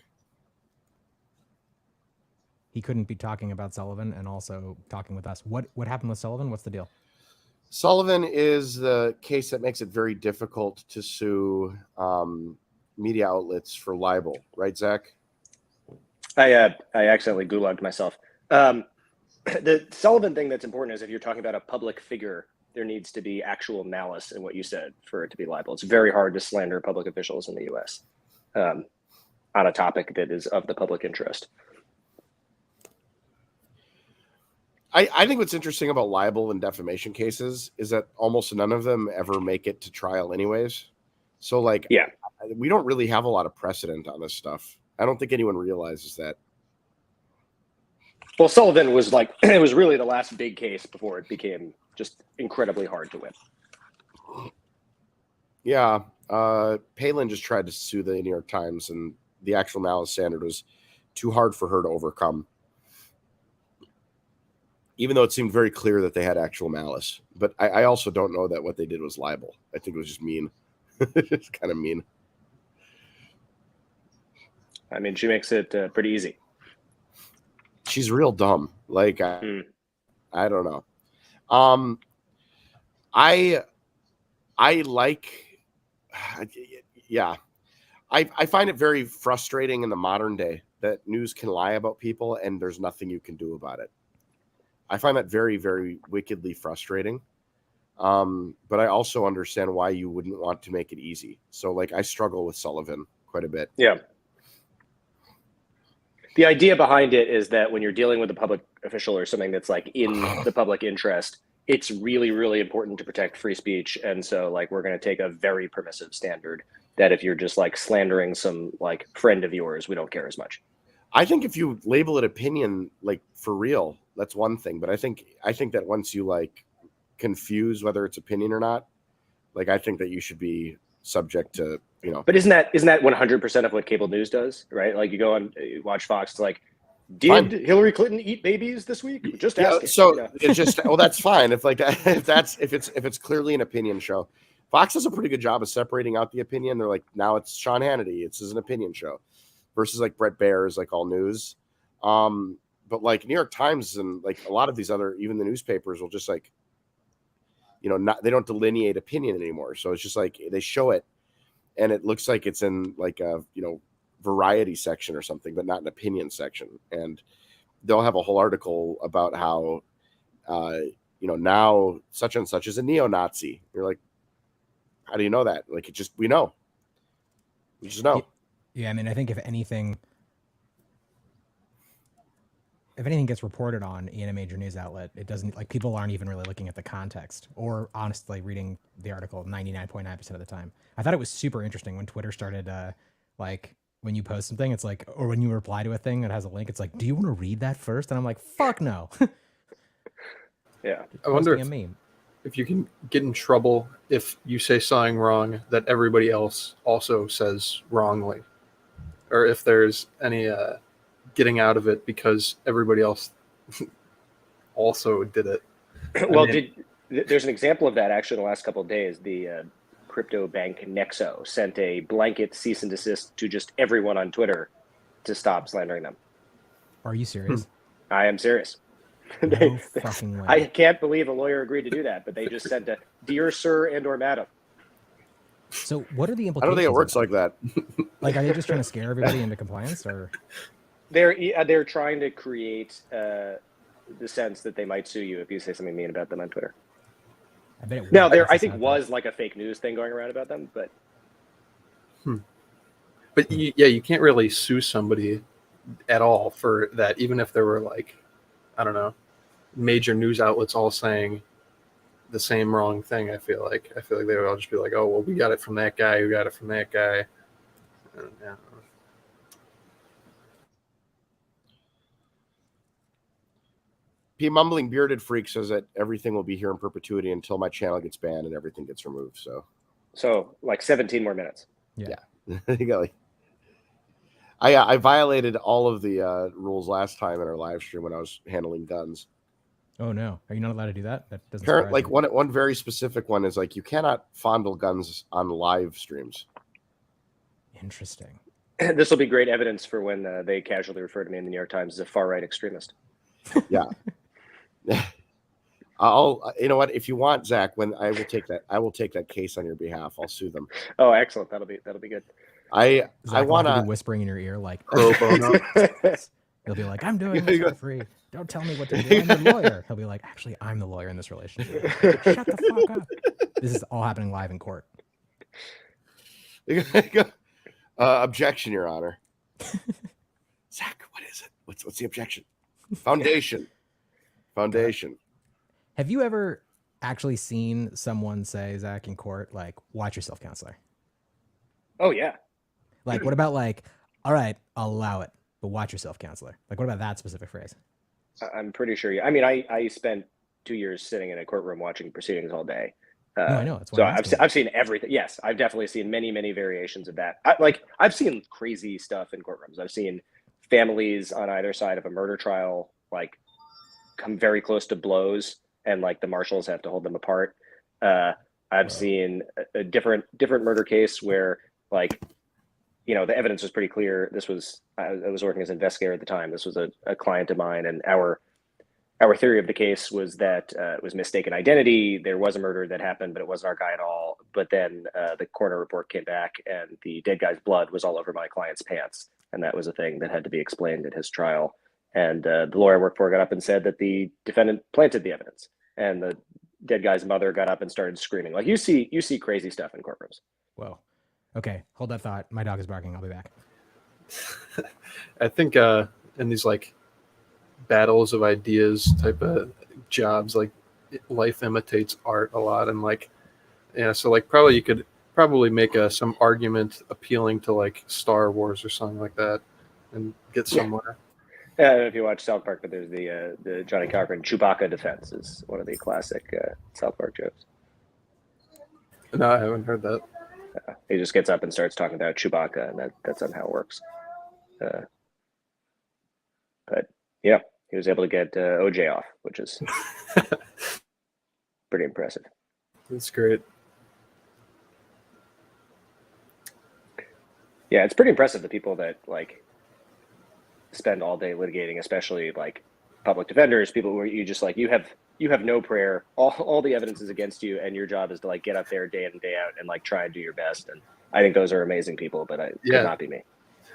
He couldn't be talking about Sullivan and also talking with us. What happened with Sullivan? What's the deal? Sullivan is the case that makes it very difficult to sue media outlets for libel, right, Zach? I accidentally gulagged myself. The Sullivan thing that's important is if you're talking about a public figure, there needs to be actual malice in what you said for it to be libel. It's very hard to slander public officials in the U.S. On a topic that is of the public interest. I think what's interesting about libel and defamation cases is that almost none of them ever make it to trial anyways. So we don't really have a lot of precedent on this stuff. I don't think anyone realizes that. Well, Sullivan was it was really the last big case before it became just incredibly hard to win. Yeah. Palin just tried to sue the New York Times, and the actual malice standard was too hard for her to overcome. Even though it seemed very clear that they had actual malice. But I also don't know that what they did was libel. I think it was just mean. It's kind of mean. I mean, she makes it pretty easy. She's real dumb. I don't know. I find it very frustrating in the modern day that news can lie about people and there's nothing you can do about it. I find that very, very wickedly frustrating. But I also understand why you wouldn't want to make it easy. So I struggle with Sullivan quite a bit. Yeah. The idea behind it is that when you're dealing with a public official or something that's in the public interest, it's really, really important to protect free speech. And so we're going to take a very permissive standard that if you're just slandering some friend of yours, we don't care as much. I think if you label it opinion, for real, that's one thing. But I think that once you confuse whether it's opinion or not, I think that you should be subject to, But isn't that 100% of what cable news does, right? You go on, you watch Fox. It's did Hillary Clinton eat babies this week? Just ask. So it's just that's fine if it's clearly an opinion show. Fox does a pretty good job of separating out the opinion. They're now it's Sean Hannity. It's an opinion show. Versus Brett Baer is all news. But New York Times and a lot of these other, even the newspapers will just they don't delineate opinion anymore. So it's just they show it and it looks like it's in a, variety section or something, but not an opinion section. And they'll have a whole article about how, now such and such is a neo-Nazi. You're how do you know that? We know. We just know. Yeah, I mean, I think if anything gets reported on in a major news outlet, it doesn't people aren't even really looking at the context or honestly reading the article 99.9% of the time. I thought it was super interesting when Twitter started when you post something, it's or when you reply to a thing that has a link, it's do you want to read that first? And I'm fuck no. Yeah. I wonder if you can get in trouble if you say something wrong that everybody else also says wrongly. Or if there's any getting out of it because everybody else also did it. Well, there's an example of that actually in the last couple of days. The crypto bank Nexo sent a blanket cease and desist to just everyone on Twitter to stop slandering them. Are you serious? I am serious. No fucking way. I can't believe a lawyer agreed to do that, but they just sent a dear sir and or madam. So what are the implications? I don't think it works like that. Are they just trying to scare everybody into compliance or? They're trying to create the sense that they might sue you if you say something mean about them on Twitter. I bet it Now, will. there That's I the think sad was like a fake news thing going around about them, but But you can't really sue somebody at all for that, even if there were like, I don't know, major news outlets all saying the same wrong thing. I feel like they would all just be like, oh well, we got it from that guy who got it from that guy. Yeah. P Mumbling Bearded Freak says that everything will be here in perpetuity until my channel gets banned and everything gets removed. So like 17 more minutes. Yeah. You got like, I violated all of the rules last time in our live stream when I was handling guns. Oh no, are you not allowed to do that? That doesn't. Apparently, surprise like me. one very specific one is like you cannot fondle guns on live streams. Interesting. This will be great evidence for when they casually refer to me in the New York Times as a far right extremist. Yeah. You know what? If you want, Zach, when I will take that case on your behalf. I'll sue them. Oh, excellent. That'll be good. I Zach want will to be whispering in your ear like, pro bono. He'll be like, I'm doing this for free. Don't tell me what to do. I'm the lawyer. He'll be like, actually, I'm the lawyer in this relationship. Shut the fuck up. This is all happening live in court. Objection, Your Honor. Zach, what is it? What's the objection? Foundation. Have you ever actually seen someone say, Zach, in court, like, watch yourself, counselor? Oh, yeah. Like, what about like, all right, I'll allow it, but watch yourself, counselor? Like, what about that specific phrase? I'm pretty sure. I mean, I spent 2 years sitting in a courtroom watching proceedings all day. No, I know. That's so why I've seen everything. Yes, I've definitely seen many variations of that. I've seen crazy stuff in courtrooms. I've seen families on either side of a murder trial like come very close to blows, and like the marshals have to hold them apart. I've seen a different murder case where like, you know, the evidence was pretty clear. I was working as an investigator at the time. This was a client of mine, and our theory of the case was that it was mistaken identity. There was a murder that happened, but it wasn't our guy at all. But then the coroner report came back, and the dead guy's blood was all over my client's pants, and that was a thing that had to be explained at his trial. And the lawyer I worked for got up and said that the defendant planted the evidence, and the dead guy's mother got up and started screaming. Like you see crazy stuff in courtrooms. Whoa. Okay, hold that thought. My dog is barking. I'll be back. I think in these like battles of ideas type of jobs, like life imitates art a lot, and like so like probably you could make some argument appealing to like Star Wars or something like that and get somewhere. I don't know if you watch South Park, but there's the Johnny Cochran Chewbacca defense is one of the classic South Park jokes. No, I haven't heard that. He just gets up and starts talking about Chewbacca, and that's somehow works. But yeah, he was able to get OJ off, which is pretty impressive. That's great. Yeah, it's pretty impressive the people that like spend all day litigating, especially like public defenders, people where you just like you have no prayer. All the evidence is against you, and your job is to like get up there day in and day out and like try and do your best. And I think those are amazing people, but it could not be me.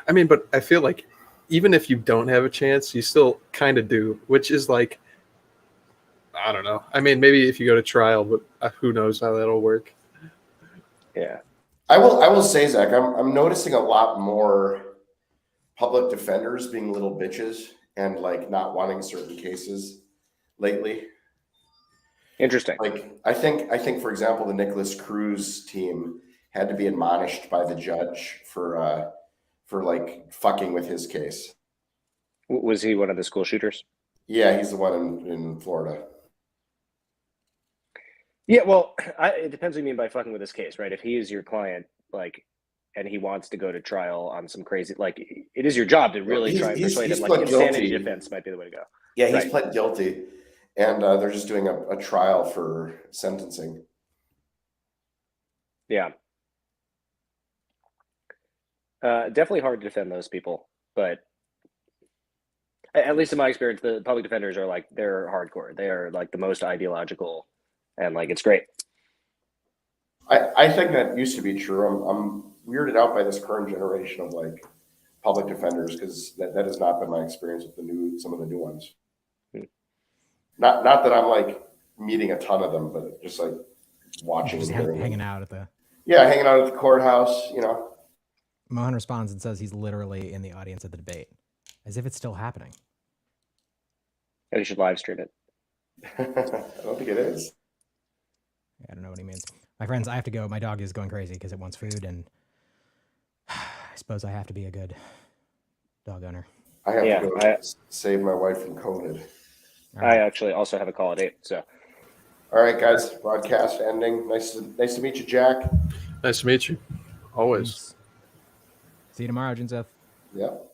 I mean, but I feel like even if you don't have a chance, you still kind of do, which is like, I don't know. I mean, maybe if you go to trial, but who knows how that'll work. Yeah. I will say, Zach, I'm noticing a lot more public defenders being little bitches and like not wanting certain cases lately. Interesting. Like I think for example, the Nicholas Cruz team had to be admonished by the judge for like fucking with his case. Was he one of the school shooters? Yeah, he's the one in Florida. Yeah, well, it depends what you mean by fucking with his case, right? If he is your client, like, and he wants to go to trial on some crazy, like, it is your job to really try and persuade him. Like, insanity defense might be the way to go. Yeah, he's pled guilty, and they're just doing a trial for sentencing. Yeah. Definitely hard to defend those people, but at least in my experience, the public defenders are like, they're hardcore. They are like the most ideological, and like, it's great. I think that used to be true. I'm weirded out by this current generation of like public defenders because that has not been my experience with some of the new ones. Not that I'm like meeting a ton of them, but just like watching Just and hearing hanging them. out at the. Yeah, hanging out at the courthouse, you know. Mohan responds and says he's literally in the audience at the debate, as if it's still happening. And you should live stream it. I don't think it is. I don't know what he means. My friends, I have to go. My dog is going crazy because it wants food, and I suppose I have to be a good dog owner. I have to go save my wife from COVID. I actually also have a call at 8. So, all right, guys, broadcast ending. Nice to meet you, Jack. Nice to meet you. Always. See you tomorrow, Jinseth. Yep.